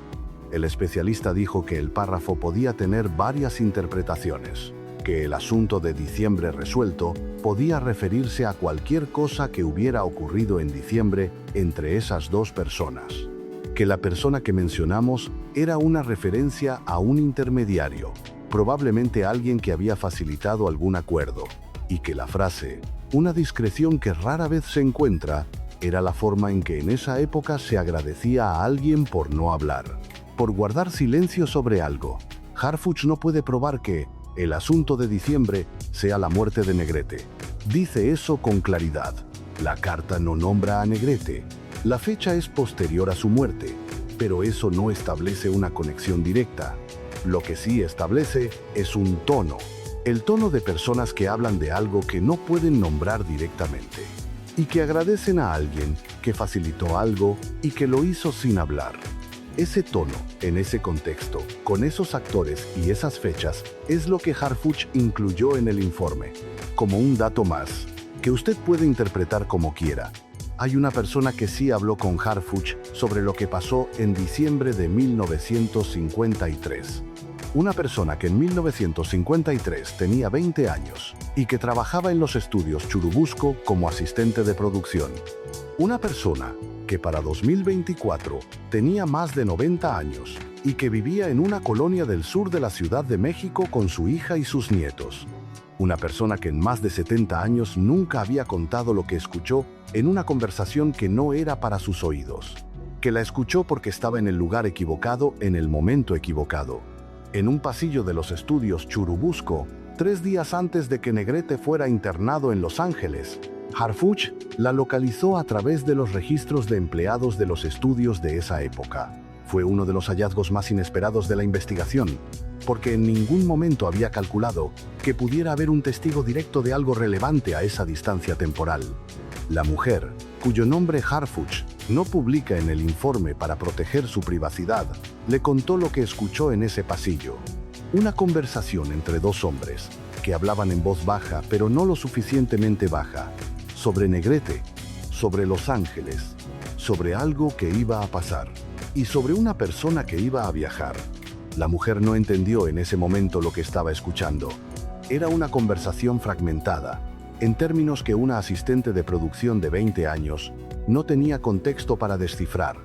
El especialista dijo que el párrafo podía tener varias interpretaciones, que el asunto de diciembre resuelto podía referirse a cualquier cosa que hubiera ocurrido en diciembre entre esas dos personas, que la persona que mencionamos era una referencia a un intermediario, probablemente alguien que había facilitado algún acuerdo, y que la frase, una discreción que rara vez se encuentra, era la forma en que en esa época se agradecía a alguien por no hablar, por guardar silencio sobre algo. Harfuch no puede probar que el asunto de diciembre sea la muerte de Negrete. Dice eso con claridad. La carta no nombra a Negrete. La fecha es posterior a su muerte, pero eso no establece una conexión directa. Lo que sí establece es un tono, el tono de personas que hablan de algo que no pueden nombrar directamente, y que agradecen a alguien que facilitó algo y que lo hizo sin hablar. Ese tono, en ese contexto, con esos actores y esas fechas, es lo que Harfuch incluyó en el informe, como un dato más, que usted puede interpretar como quiera. Hay una persona que sí habló con Harfuch sobre lo que pasó en diciembre de 1953. Una persona que en 1953 tenía 20 años y que trabajaba en los estudios Churubusco como asistente de producción. Una persona que para 2024 tenía más de 90 años y que vivía en una colonia del sur de la Ciudad de México con su hija y sus nietos. Una persona que en más de 70 años nunca había contado lo que escuchó en una conversación que no era para sus oídos. Que la escuchó porque estaba en el lugar equivocado en el momento equivocado. En un pasillo de los estudios Churubusco, 3 días antes de que Negrete fuera internado en Los Ángeles, Harfuch la localizó a través de los registros de empleados de los estudios de esa época. Fue uno de los hallazgos más inesperados de la investigación. porque en ningún momento había calculado que pudiera haber un testigo directo de algo relevante a esa distancia temporal. La mujer, cuyo nombre Harfuch no publica en el informe para proteger su privacidad, le contó lo que escuchó en ese pasillo. Una conversación entre dos hombres, que hablaban en voz baja, pero no lo suficientemente baja, sobre Negrete, sobre Los Ángeles, sobre algo que iba a pasar, y sobre una persona que iba a viajar. La mujer no entendió en ese momento lo que estaba escuchando. Era una conversación fragmentada, en términos que una asistente de producción de 20 años no tenía contexto para descifrar,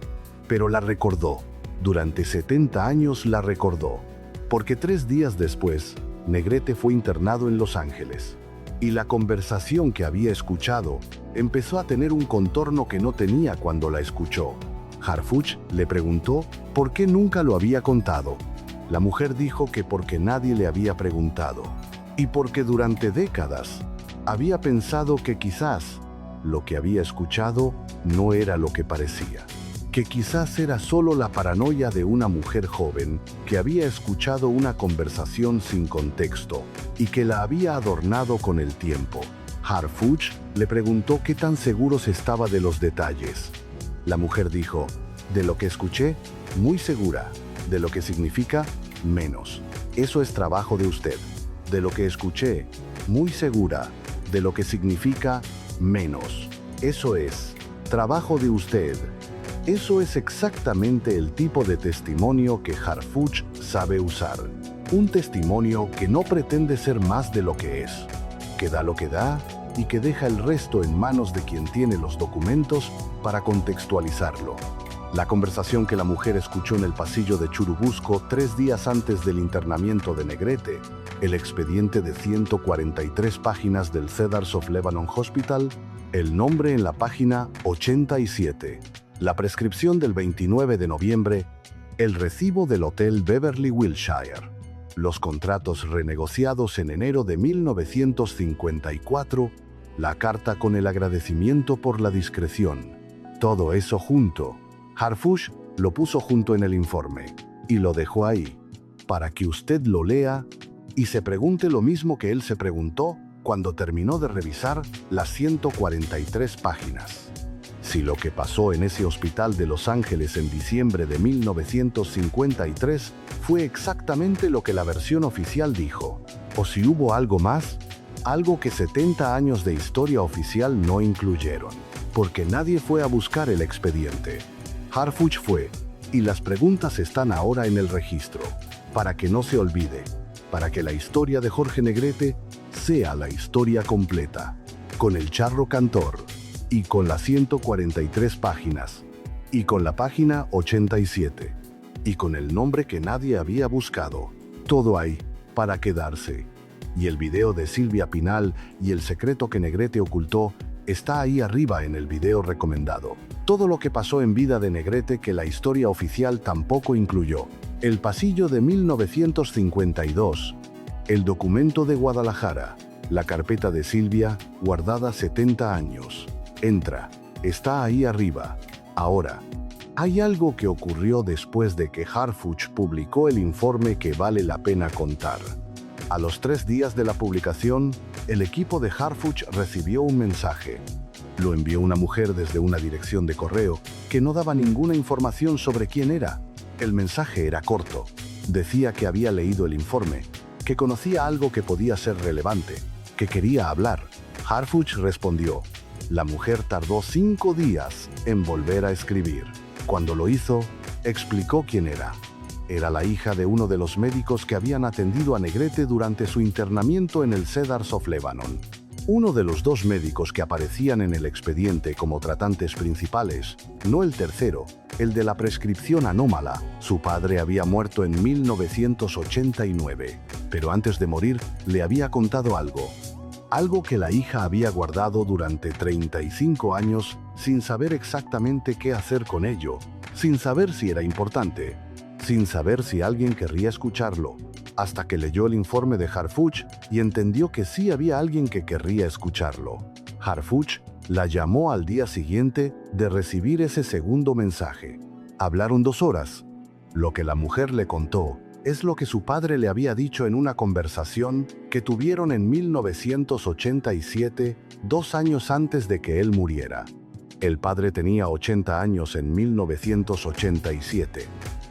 pero la recordó. Durante 70 años la recordó, porque 3 días después, Negrete fue internado en Los Ángeles. Y la conversación que había escuchado empezó a tener un contorno que no tenía cuando la escuchó. Harfuch le preguntó por qué nunca lo había contado. La mujer dijo que porque nadie le había preguntado, y porque durante décadas había pensado que quizás lo que había escuchado no era lo que parecía, que quizás era solo la paranoia de una mujer joven que había escuchado una conversación sin contexto y que la había adornado con el tiempo. Harfuch le preguntó qué tan seguros estaba de los detalles. La mujer dijo: de lo que escuché, muy segura. De lo que significa, menos. Eso es trabajo de usted. De lo que escuché, muy segura. De lo que significa, menos. Eso es trabajo de usted. Eso es exactamente el tipo de testimonio que Harfuch sabe usar. Un testimonio que no pretende ser más de lo que es, que da lo que da y que deja el resto en manos de quien tiene los documentos para contextualizarlo. La conversación que la mujer escuchó en el pasillo de Churubusco 3 días antes del internamiento de Negrete, el expediente de 143 páginas del Cedars of Lebanon Hospital, el nombre en la página 87, la prescripción del 29 de noviembre, el recibo del Hotel Beverly Wilshire, los contratos renegociados en enero de 1954, la carta con el agradecimiento por la discreción. Todo eso junto. Harfuch lo puso junto en el informe y lo dejó ahí, para que usted lo lea y se pregunte lo mismo que él se preguntó cuando terminó de revisar las 143 páginas. Si lo que pasó en ese hospital de Los Ángeles en diciembre de 1953 fue exactamente lo que la versión oficial dijo, o si hubo algo más, algo que 70 años de historia oficial no incluyeron, porque nadie fue a buscar el expediente. Harfuch fue, y las preguntas están ahora en el registro, para que no se olvide, para que la historia de Jorge Negrete sea la historia completa, con el charro cantor, y con las 143 páginas, y con la página 87, y con el nombre que nadie había buscado. Todo ahí, para quedarse. Y el video de Silvia Pinal y el secreto que Negrete ocultó está ahí arriba en el video recomendado. Todo lo que pasó en vida de Negrete que la historia oficial tampoco incluyó. El pasillo de 1952. El documento de Guadalajara. La carpeta de Silvia, guardada 70 años. Entra. Está ahí arriba. Ahora, hay algo que ocurrió después de que Harfuch publicó el informe que vale la pena contar. A los 3 días de la publicación, el equipo de Harfuch recibió un mensaje. Lo envió una mujer desde una dirección de correo que no daba ninguna información sobre quién era. El mensaje era corto. Decía que había leído el informe, que conocía algo que podía ser relevante, que quería hablar. Harfuch respondió. La mujer tardó 5 días en volver a escribir. Cuando lo hizo, explicó quién era. Era la hija de uno de los médicos que habían atendido a Negrete durante su internamiento en el Cedars of Lebanon. Uno de los 2 médicos que aparecían en el expediente como tratantes principales, no el tercero, el de la prescripción anómala. Su padre había muerto en 1989, pero antes de morir le había contado algo. Algo que la hija había guardado durante 35 años sin saber exactamente qué hacer con ello, sin saber si era importante, sin saber si alguien querría escucharlo, hasta que leyó el informe de Harfuch y entendió que sí había alguien que querría escucharlo. Harfuch la llamó al día siguiente de recibir ese segundo mensaje. Hablaron 2 horas. Lo que la mujer le contó Es lo que su padre le había dicho en una conversación que tuvieron en 1987, 2 años antes de que él muriera. El padre tenía 80 años en 1987.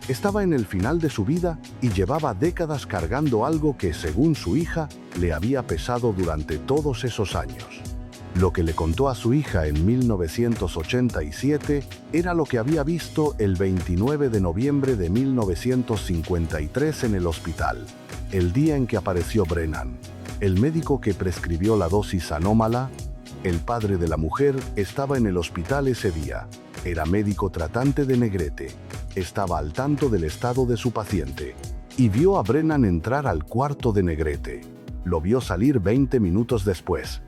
Estaba en el final de su vida y llevaba décadas cargando algo que, según su hija, le había pesado durante todos esos años. Lo que le contó a su hija en 1987 era lo que había visto el 29 de noviembre de 1953 en el hospital, el día en que apareció Brennan, el médico que prescribió la dosis anómala. El padre de la mujer estaba en el hospital ese día. Era médico tratante de Negrete. Estaba al tanto del estado de su paciente y vio a Brennan entrar al cuarto de Negrete. Lo vio salir 20 minutos después.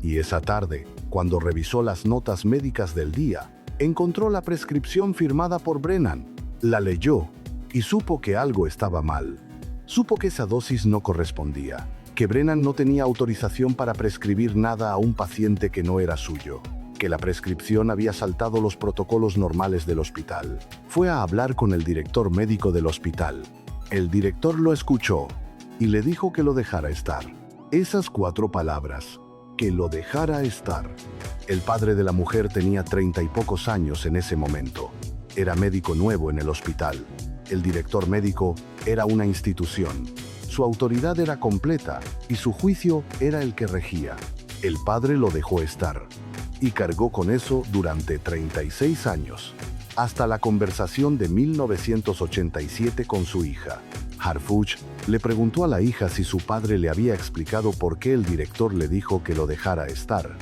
Y esa tarde, cuando revisó las notas médicas del día, encontró la prescripción firmada por Brennan. La leyó y supo que algo estaba mal. Supo que esa dosis no correspondía, que Brennan no tenía autorización para prescribir nada a un paciente que no era suyo, que la prescripción había saltado los protocolos normales del hospital. Fue a hablar con el director médico del hospital. El director lo escuchó y le dijo que lo dejara estar. Esas 4 palabras: que lo dejara estar. El padre de la mujer tenía 30 y pocos años en ese momento. Era médico nuevo en el hospital. El director médico era una institución. Su autoridad era completa y su juicio era el que regía. El padre lo dejó estar y cargó con eso durante 36 años, hasta la conversación de 1987 con su hija. Harfuch le preguntó a la hija si su padre le había explicado por qué el director le dijo que lo dejara estar.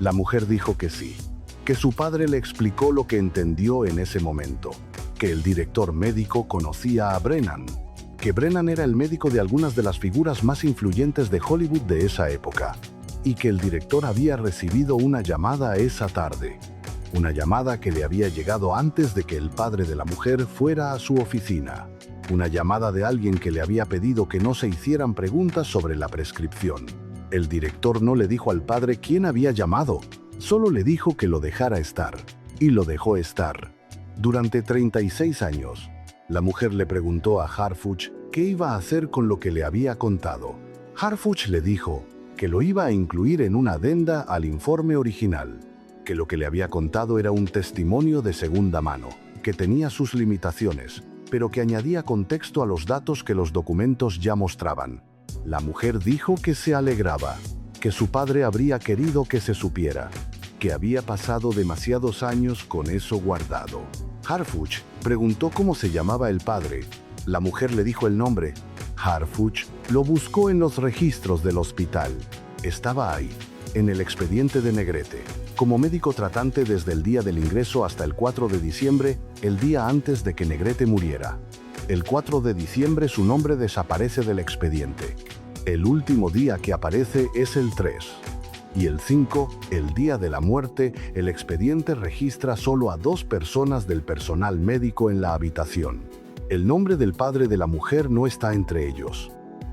La mujer dijo que sí, que su padre le explicó lo que entendió en ese momento, que el director médico conocía a Brennan, que Brennan era el médico de algunas de las figuras más influyentes de Hollywood de esa época, y que el director había recibido una llamada esa tarde. Una llamada que le había llegado antes de que el padre de la mujer fuera a su oficina. Una llamada de alguien que le había pedido que no se hicieran preguntas sobre la prescripción. El director no le dijo al padre quién había llamado, solo le dijo que lo dejara estar, y lo dejó estar. Durante 36 años, la mujer le preguntó a Harfuch qué iba a hacer con lo que le había contado. Harfuch le dijo que lo iba a incluir en una adenda al informe original, que lo que le había contado era un testimonio de segunda mano, que tenía sus limitaciones, pero que añadía contexto a los datos que los documentos ya mostraban. La mujer dijo que se alegraba, que su padre habría querido que se supiera, que había pasado demasiados años con eso guardado. Harfuch preguntó cómo se llamaba el padre. La mujer le dijo el nombre. Harfuch lo buscó en los registros del hospital. Estaba ahí, en el expediente de Negrete, como médico tratante desde el día del ingreso hasta el 4 de diciembre, el día antes de que Negrete muriera. El 4 de diciembre su nombre desaparece del expediente. El último día que aparece es el 3. Y el 5, el día de la muerte, el expediente registra solo a 2 personas del personal médico en la habitación. El nombre del padre de la mujer no está entre ellos.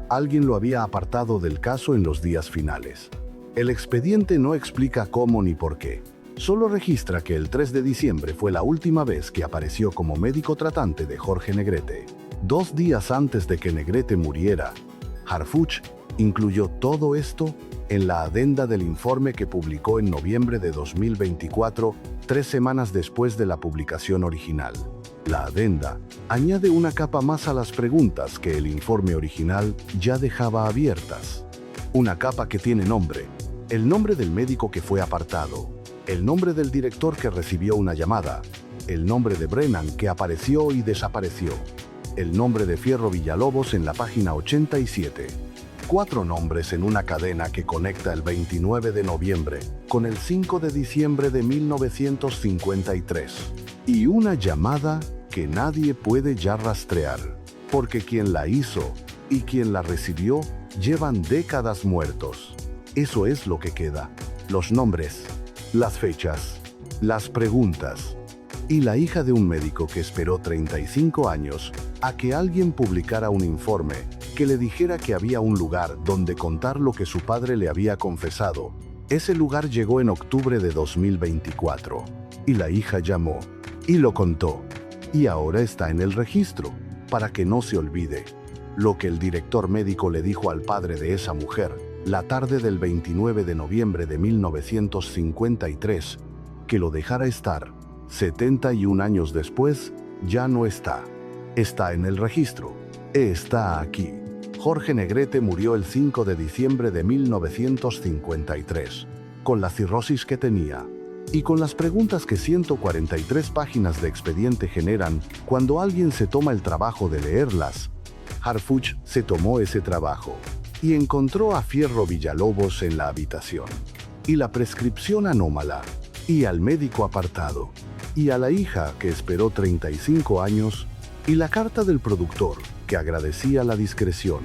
Alguien lo había apartado del caso en los días finales. El expediente no explica cómo ni por qué. Solo registra que el 3 de diciembre fue la última vez que apareció como médico tratante de Jorge Negrete. 2 días antes de que Negrete muriera, Harfuch incluyó todo esto en la adenda del informe que publicó en noviembre de 2024, 3 semanas después de la publicación original. La adenda añade una capa más a las preguntas que el informe original ya dejaba abiertas. Una capa que tiene nombre, el nombre del médico que fue apartado, el nombre del director que recibió una llamada, el nombre de Brennan que apareció y desapareció, el nombre de Fierro Villalobos en la página 87. 4 nombres en una cadena que conecta el 29 de noviembre con el 5 de diciembre de 1953. Y una llamada que nadie puede ya rastrear, porque quien la hizo y quien la recibió llevan décadas muertos. Eso es lo que queda: los nombres, las fechas, las preguntas. Y la hija de un médico que esperó 35 años a que alguien publicara un informe que le dijera que había un lugar donde contar lo que su padre le había confesado. Ese lugar llegó en octubre de 2024. Y la hija llamó y lo contó. Y ahora está en el registro, para que no se olvide. lo que el director médico le dijo al padre de esa mujer la tarde del 29 de noviembre de 1953, que lo dejara estar. 71 años después, ya no está. Está en el registro. Está aquí. Jorge Negrete murió el 5 de diciembre de 1953, con la cirrosis que tenía, y con las preguntas que 143 páginas de expediente generan cuando alguien se toma el trabajo de leerlas. Harfuch se tomó ese trabajo y encontró a Fierro Villalobos en la habitación, y la prescripción anómala, y al médico apartado, y a la hija que esperó 35 años, y la carta del productor que agradecía la discreción,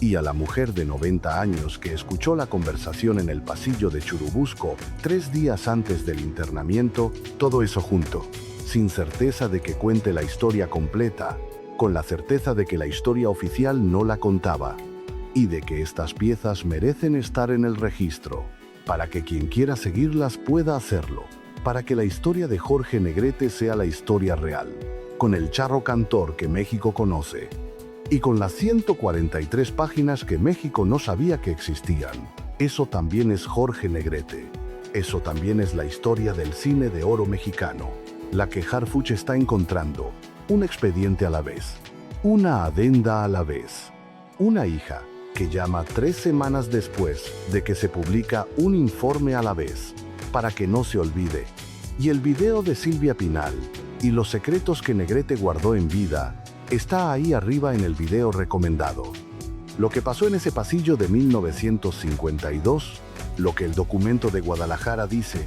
y a la mujer de 90 años que escuchó la conversación en el pasillo de Churubusco 3 días antes del internamiento, todo eso junto, sin certeza de que cuente la historia completa, con la certeza de que la historia oficial no la contaba, y de que estas piezas merecen estar en el registro, para que quien quiera seguirlas pueda hacerlo, para que la historia de Jorge Negrete sea la historia real, con el charro cantor que México conoce, y con las 143 páginas que México no sabía que existían. Eso también es Jorge Negrete. Eso también es la historia del cine de oro mexicano, la que Harfuch está encontrando, un expediente a la vez, una adenda a la vez, una hija que llama 3 semanas después de que se publica un informe a la vez, para que no se olvide, y el video de Silvia Pinal, y los secretos que Negrete guardó en vida, está ahí arriba en el video recomendado. Lo que pasó en ese pasillo de 1952, lo que el documento de Guadalajara dice,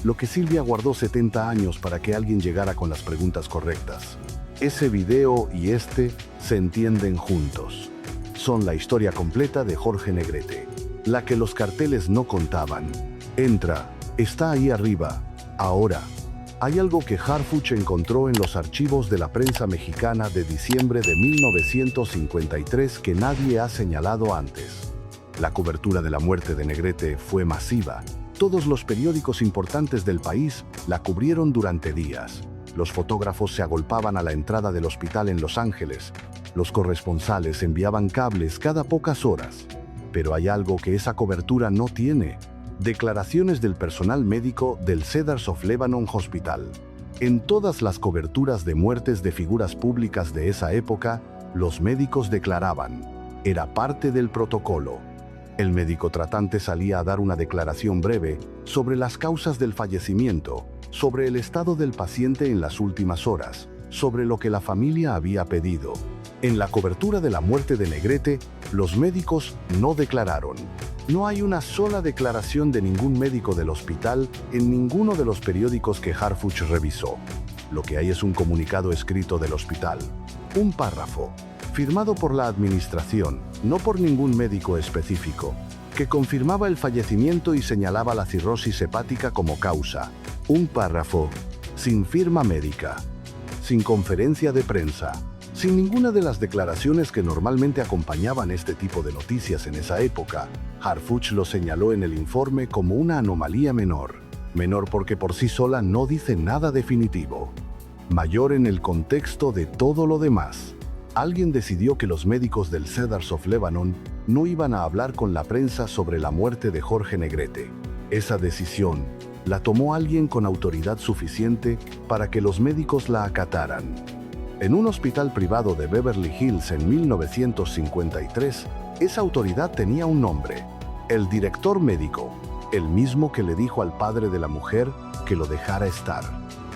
lo que Silvia guardó 70 años para que alguien llegara con las preguntas correctas. Ese video y este se entienden juntos. Son la historia completa de Jorge Negrete, la que los carteles no contaban. Entra, está ahí arriba, ahora. Hay algo que Harfuch encontró en los archivos de la prensa mexicana de diciembre de 1953 que nadie ha señalado antes. La cobertura de la muerte de Negrete fue masiva. Todos los periódicos importantes del país la cubrieron durante días. Los fotógrafos se agolpaban a la entrada del hospital en Los Ángeles. Los corresponsales enviaban cables cada pocas horas. Pero hay algo que esa cobertura no tiene. Declaraciones del personal médico del Cedars of Lebanon Hospital. En todas las coberturas de muertes de figuras públicas de esa época, los médicos declaraban. Era parte del protocolo. El médico tratante salía a dar una declaración breve sobre las causas del fallecimiento, sobre el estado del paciente en las últimas horas, sobre lo que la familia había pedido. En la cobertura de la muerte de Negrete, los médicos no declararon. No hay una sola declaración de ningún médico del hospital en ninguno de los periódicos que Harfuch revisó. Lo que hay es un comunicado escrito del hospital, un párrafo, firmado por la administración, no por ningún médico específico, que confirmaba el fallecimiento y señalaba la cirrosis hepática como causa. Un párrafo, sin firma médica, sin conferencia de prensa, sin ninguna de las declaraciones que normalmente acompañaban este tipo de noticias en esa época. Harfuch lo señaló en el informe como una anomalía menor. Menor porque por sí sola no dice nada definitivo. Mayor en el contexto de todo lo demás. Alguien decidió que los médicos del Cedars of Lebanon no iban a hablar con la prensa sobre la muerte de Jorge Negrete. Esa decisión la tomó alguien con autoridad suficiente para que los médicos la acataran. En un hospital privado de Beverly Hills en 1953, esa autoridad tenía un nombre: el director médico, el mismo que le dijo al padre de la mujer que lo dejara estar,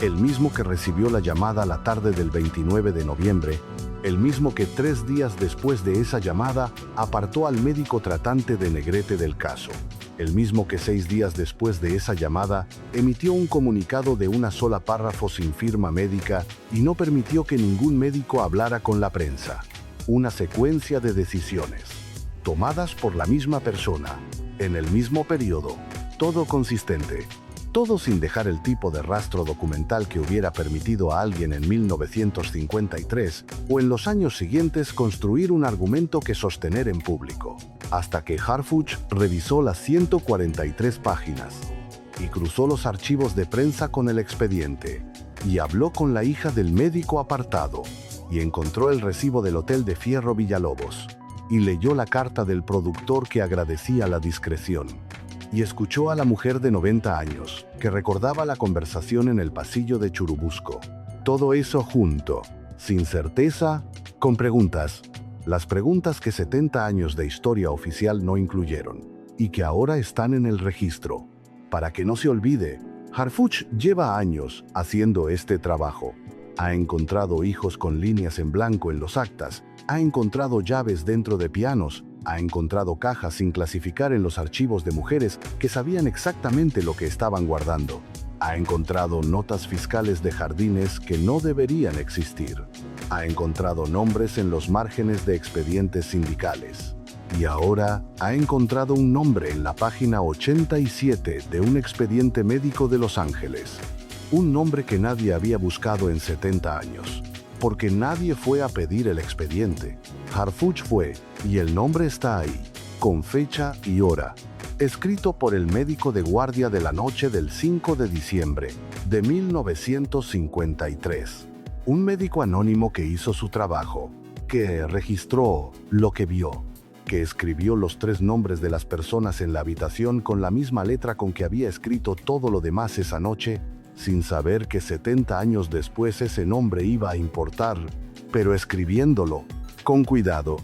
el mismo que recibió la llamada la tarde del 29 de noviembre, el mismo que 3 días después de esa llamada apartó al médico tratante de Negrete del caso, el mismo que 6 días después de esa llamada emitió un comunicado de una sola párrafo sin firma médica y no permitió que ningún médico hablara con la prensa. Una secuencia de decisiones, tomadas por la misma persona, en el mismo periodo, todo consistente, todo sin dejar el tipo de rastro documental que hubiera permitido a alguien en 1953 o en los años siguientes construir un argumento que sostener en público. Hasta que Harfuch revisó las 143 páginas y cruzó los archivos de prensa con el expediente y habló con la hija del médico apartado y encontró el recibo del Hotel de Fierro Villalobos. Y leyó la carta del productor que agradecía la discreción. Y escuchó a la mujer de 90 años, que recordaba la conversación en el pasillo de Churubusco. Todo eso junto, sin certeza, con preguntas. Las preguntas que 70 años de historia oficial no incluyeron, y que ahora están en el registro. Para que no se olvide, Harfuch lleva años haciendo este trabajo. Ha encontrado hijos con líneas en blanco en los actas, ha encontrado llaves dentro de pianos, ha encontrado cajas sin clasificar en los archivos de mujeres que sabían exactamente lo que estaban guardando. Ha encontrado notas fiscales de jardines que no deberían existir. Ha encontrado nombres en los márgenes de expedientes sindicales. Y ahora ha encontrado un nombre en la página 87 de un expediente médico de Los Ángeles. Un nombre que nadie había buscado en 70 años. Porque nadie fue a pedir el expediente. Harfuch fue, y el nombre está ahí, con fecha y hora. Escrito por el médico de guardia de la noche del 5 de diciembre de 1953. Un médico anónimo que hizo su trabajo, que registró lo que vio, que escribió los 3 nombres de las personas en la habitación con la misma letra con que había escrito todo lo demás esa noche, sin saber que 70 años después ese nombre iba a importar, pero escribiéndolo, con cuidado,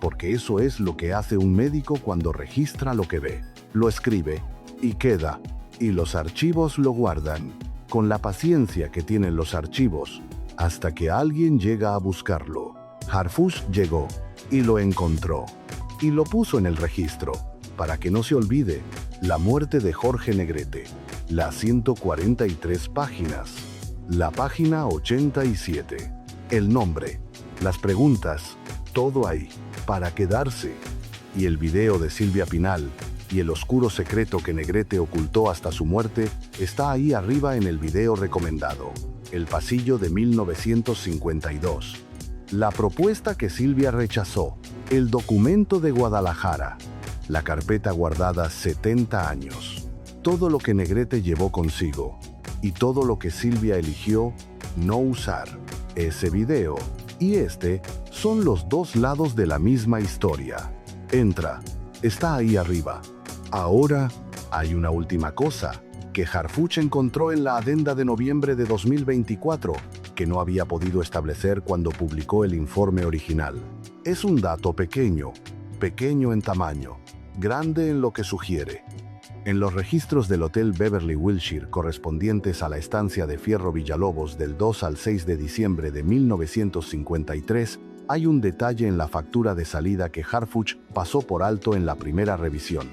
porque eso es lo que hace un médico cuando registra lo que ve. Lo escribe, y queda, y los archivos lo guardan, con la paciencia que tienen los archivos, hasta que alguien llega a buscarlo. Harfuch llegó, y lo encontró, y lo puso en el registro, para que no se olvide, la muerte de Jorge Negrete, las 143 páginas, la página 87, el nombre, las preguntas, todo ahí, para quedarse, y el video de Silvia Pinal, y el oscuro secreto que Negrete ocultó hasta su muerte, está ahí arriba en el video recomendado, El pasillo de 1952. La propuesta que Silvia rechazó, el documento de Guadalajara, la carpeta guardada 70 años, todo lo que Negrete llevó consigo, y todo lo que Silvia eligió no usar. Ese video y este son los 2 lados de la misma historia. Entra, está ahí arriba. Ahora, hay una última cosa que Harfuch encontró en la adenda de noviembre de 2024, que no había podido establecer cuando publicó el informe original. Es un dato pequeño en tamaño, grande en lo que sugiere. En los registros del Hotel Beverly Wilshire correspondientes a la estancia de Fierro Villalobos del 2 al 6 de diciembre de 1953, hay un detalle en la factura de salida que Harfuch pasó por alto en la primera revisión.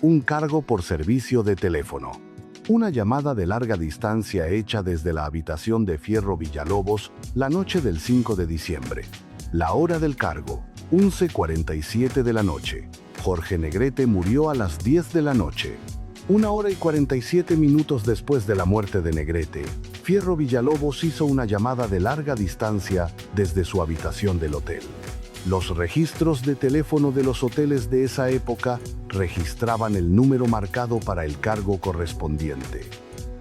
Un cargo por servicio de teléfono. Una llamada de larga distancia hecha desde la habitación de Fierro Villalobos la noche del 5 de diciembre. La hora del cargo, 11:47 de la noche. Jorge Negrete murió a las 10 de la noche. 1 hora y 47 minutos después de la muerte de Negrete, Fierro Villalobos hizo una llamada de larga distancia desde su habitación del hotel. Los registros de teléfono de los hoteles de esa época registraban el número marcado para el cargo correspondiente.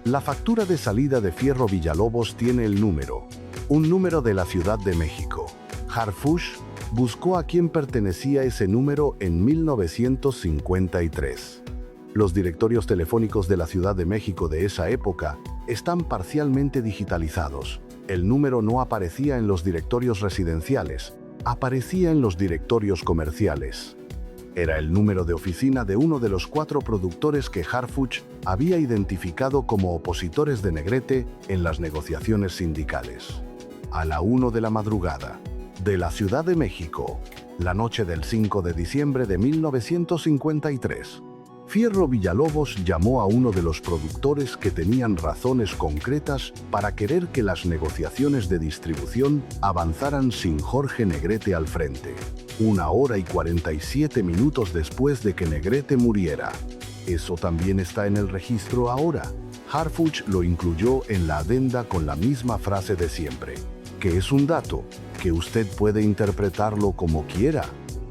La factura de salida de Fierro Villalobos tiene el número, un número de la Ciudad de México. Harfuch buscó a quién pertenecía ese número en 1953. Los directorios telefónicos de la Ciudad de México de esa época están parcialmente digitalizados. El número no aparecía en los directorios residenciales, aparecía en los directorios comerciales. Era el número de oficina de uno de los 4 productores que Harfuch había identificado como opositores de Negrete en las negociaciones sindicales. A la 1 de la madrugada, de la Ciudad de México, la noche del 5 de diciembre de 1953, Fierro Villalobos llamó a uno de los productores que tenían razones concretas para querer que las negociaciones de distribución avanzaran sin Jorge Negrete al frente. 1 hora y 47 minutos después de que Negrete muriera. Eso también está en el registro ahora. Harfuch lo incluyó en la adenda con la misma frase de siempre, que es un dato, que usted puede interpretarlo como quiera.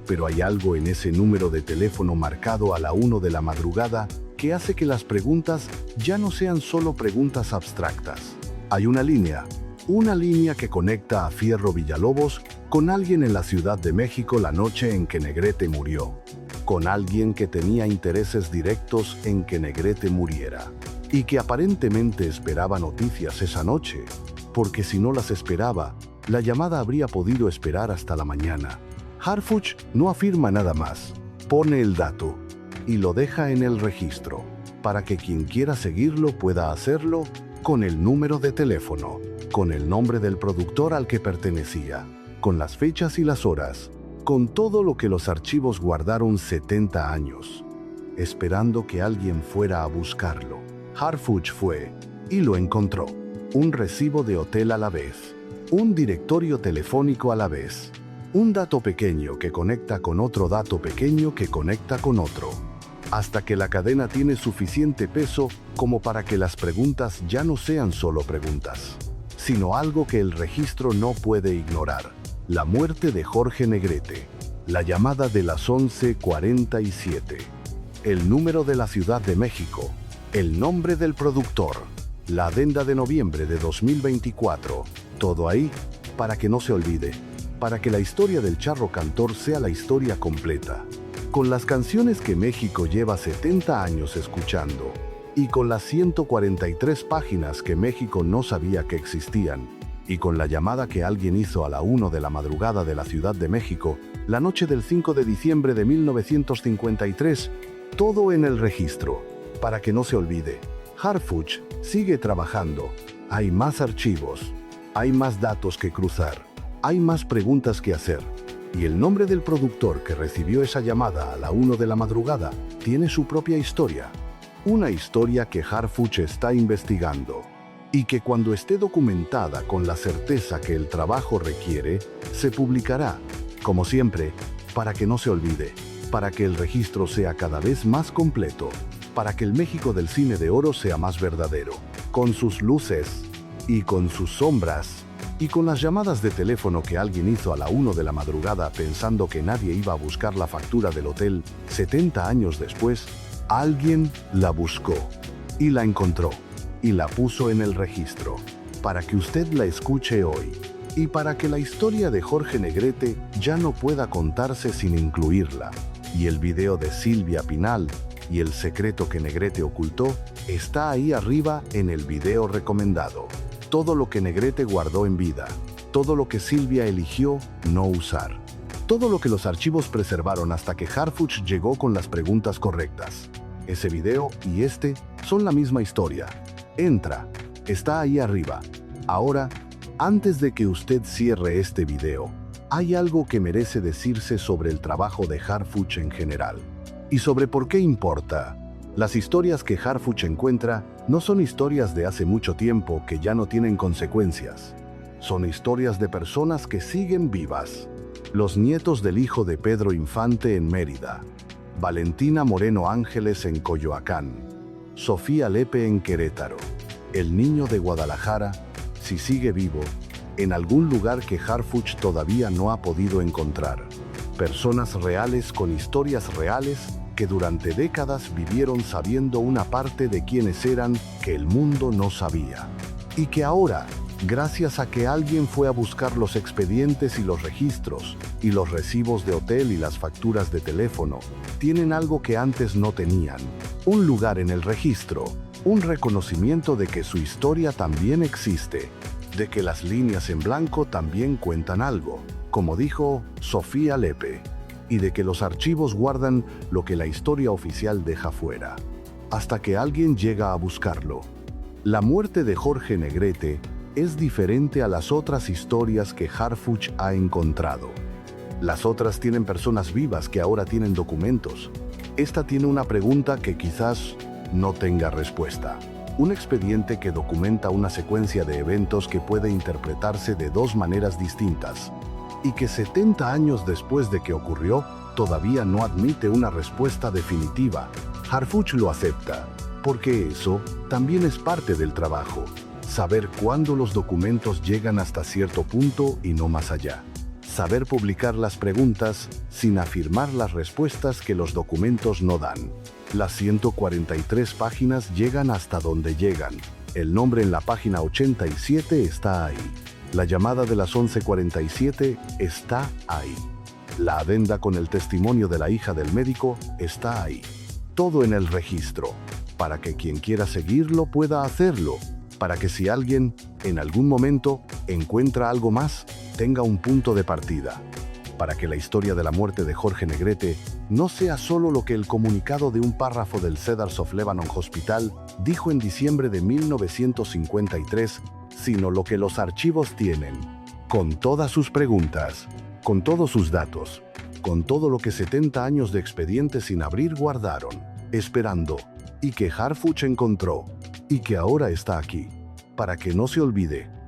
Pero hay algo en ese número de teléfono marcado a la 1 de la madrugada que hace que las preguntas ya no sean solo preguntas abstractas. Hay una línea, Una línea que conecta a Fierro Villalobos con alguien en la Ciudad de México la noche en que Negrete murió. Con alguien que tenía intereses directos en que Negrete muriera. Y que aparentemente esperaba noticias esa noche, porque si no las esperaba, la llamada habría podido esperar hasta la mañana. Harfuch no afirma nada más, pone el dato y lo deja en el registro, para que quien quiera seguirlo pueda hacerlo con el número de teléfono, con el nombre del productor al que pertenecía, con las fechas y las horas, con todo lo que los archivos guardaron 70 años, esperando que alguien fuera a buscarlo. Harfuch fue y lo encontró. Un recibo de hotel a la vez, un directorio telefónico a la vez, un dato pequeño que conecta con otro dato pequeño que conecta con otro, hasta que la cadena tiene suficiente peso como para que las preguntas ya no sean solo preguntas, sino algo que el registro no puede ignorar. La muerte de Jorge Negrete, la llamada de las 11:47, el número de la Ciudad de México, el nombre del productor, la adenda de noviembre de 2024, todo ahí para que no se olvide, para que la historia del charro cantor sea la historia completa, con las canciones que México lleva 70 años escuchando, y con las 143 páginas que México no sabía que existían, y con la llamada que alguien hizo a la 1 de la madrugada de la Ciudad de México, la noche del 5 de diciembre de 1953, todo en el registro, para que no se olvide. Harfuch sigue trabajando, hay más archivos, hay más datos que cruzar, hay más preguntas que hacer, y el nombre del productor que recibió esa llamada a la 1 de la madrugada tiene su propia historia, una historia que Harfuch está investigando, y que cuando esté documentada con la certeza que el trabajo requiere, se publicará, como siempre, para que no se olvide, para que el registro sea cada vez más completo, para que el México del cine de oro sea más verdadero, con sus luces y con sus sombras, y con las llamadas de teléfono que alguien hizo a la 1 de la madrugada pensando que nadie iba a buscar la factura del hotel. 70 años después, alguien la buscó y la encontró y la puso en el registro, para que usted la escuche hoy, y para que la historia de Jorge Negrete ya no pueda contarse sin incluirla. Y el video de Silvia Pinal y el secreto que Negrete ocultó está ahí arriba en el video recomendado. Todo lo que Negrete guardó en vida, todo lo que Silvia eligió no usar, todo lo que los archivos preservaron hasta que Harfuch llegó con las preguntas correctas. Ese video y este son la misma historia. Entra, está ahí arriba. Ahora, antes de que usted cierre este video, hay algo que merece decirse sobre el trabajo de Harfuch en general. Y sobre por qué importa. Las historias que Harfuch encuentra no son historias de hace mucho tiempo que ya no tienen consecuencias. Son historias de personas que siguen vivas. Los nietos del hijo de Pedro Infante en Mérida, Valentina Moreno Ángeles en Coyoacán, Sofía Lepe en Querétaro, el niño de Guadalajara, si sigue vivo, en algún lugar que Harfuch todavía no ha podido encontrar. Personas reales con historias reales que durante décadas vivieron sabiendo una parte de quiénes eran que el mundo no sabía. Y que ahora, gracias a que alguien fue a buscar los expedientes y los registros, y los recibos de hotel y las facturas de teléfono, tienen algo que antes no tenían. Un lugar en el registro, un reconocimiento de que su historia también existe, de que las líneas en blanco también cuentan algo, como dijo Sofía Lepe, y de que los archivos guardan lo que la historia oficial deja fuera, hasta que alguien llega a buscarlo. La muerte de Jorge Negrete es diferente a las otras historias que Harfuch ha encontrado. Las otras tienen personas vivas que ahora tienen documentos. Esta tiene una pregunta que quizás no tenga respuesta. Un expediente que documenta una secuencia de eventos que puede interpretarse de dos maneras distintas, y que 70 años después de que ocurrió, todavía no admite una respuesta definitiva. Harfuch lo acepta, porque eso también es parte del trabajo, saber cuándo los documentos llegan hasta cierto punto y no más allá. Saber publicar las preguntas sin afirmar las respuestas que los documentos no dan. Las 143 páginas llegan hasta donde llegan, El nombre en la página 87 está ahí. La llamada de las 11:47 está ahí. La adenda con el testimonio de la hija del médico está ahí. Todo en el registro, para que quien quiera seguirlo pueda hacerlo, para que si alguien, en algún momento, encuentra algo más, tenga un punto de partida. Para que la historia de la muerte de Jorge Negrete no sea solo lo que el comunicado de un párrafo del Cedars of Lebanon Hospital dijo en diciembre de 1953, sino lo que los archivos tienen, con todas sus preguntas, con todos sus datos, con todo lo que 70 años de expediente sin abrir guardaron, esperando, y que Harfuch encontró, y que ahora está aquí, para que no se olvide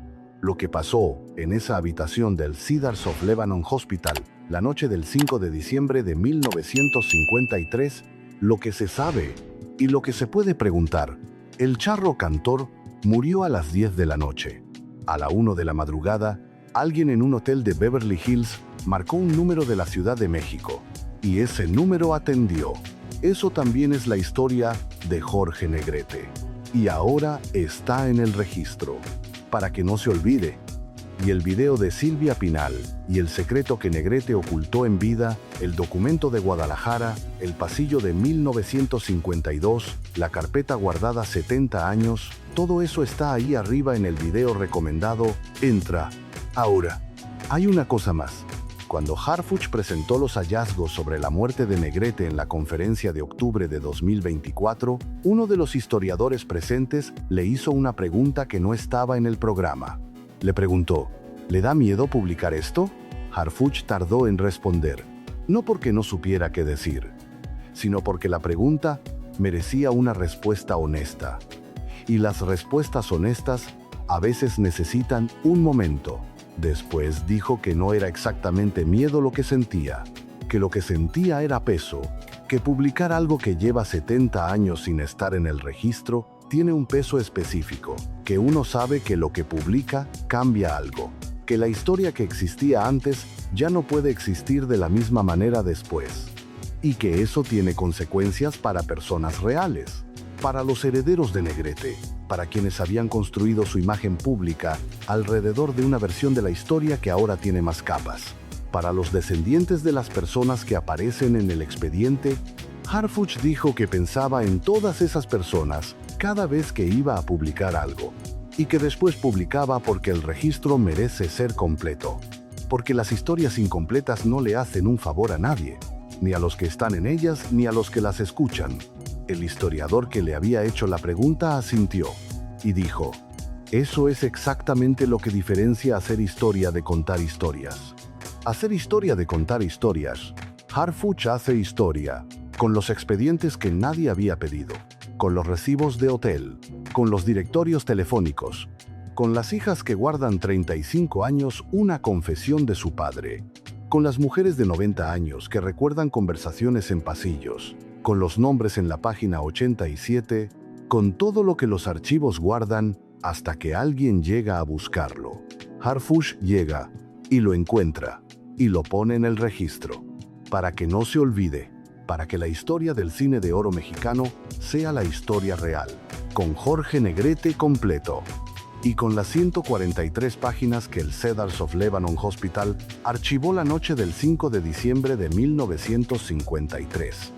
lo que pasó en esa habitación del Cedars of Lebanon Hospital la noche del 5 de diciembre de 1953, lo que se sabe y lo que se puede preguntar. El charro cantor murió a las 10 de la noche. A la 1 de la madrugada, alguien en un hotel de Beverly Hills marcó un número de la Ciudad de México, y ese número atendió. Eso también es la historia de Jorge Negrete, y ahora está en el registro, para que no se olvide. Y el video de Silvia Pinal, y el secreto que Negrete ocultó en vida, el documento de Guadalajara, el pasillo de 1952, la carpeta guardada 70 años, todo eso está ahí arriba en el video recomendado. Entra. Ahora, hay una cosa más. Cuando Harfuch presentó los hallazgos sobre la muerte de Negrete en la conferencia de octubre de 2024, uno de los historiadores presentes le hizo una pregunta que no estaba en el programa. Le preguntó, ¿le da miedo publicar esto? Harfuch tardó en responder, no porque no supiera qué decir, sino porque la pregunta merecía una respuesta honesta. Y las respuestas honestas a veces necesitan un momento. Después dijo que no era exactamente miedo lo que sentía, que lo que sentía era peso, que publicar algo que lleva 70 años sin estar en el registro tiene un peso específico, que uno sabe que lo que publica cambia algo, que la historia que existía antes ya no puede existir de la misma manera después, y que eso tiene consecuencias para personas reales, para los herederos de Negrete, para quienes habían construido su imagen pública alrededor de una versión de la historia que ahora tiene más capas, para los descendientes de las personas que aparecen en el expediente. Harfuch dijo que pensaba en todas esas personas cada vez que iba a publicar algo, y que después publicaba porque el registro merece ser completo, porque las historias incompletas no le hacen un favor a nadie, ni a los que están en ellas ni a los que las escuchan. El historiador que le había hecho la pregunta asintió y dijo, eso es exactamente lo que diferencia hacer historia de contar historias. Hacer historia de contar historias. Harfuch hace historia, con los expedientes que nadie había pedido, con los recibos de hotel, con los directorios telefónicos, con las hijas que guardan 35 años una confesión de su padre, con las mujeres de 90 años que recuerdan conversaciones en pasillos, con los nombres en la página 87, con todo lo que los archivos guardan hasta que alguien llega a buscarlo. Harfuch llega y lo encuentra y lo pone en el registro, para que no se olvide, para que la historia del cine de oro mexicano sea la historia real, con Jorge Negrete completo, y con las 143 páginas que el Cedars of Lebanon Hospital archivó la noche del 5 de diciembre de 1953.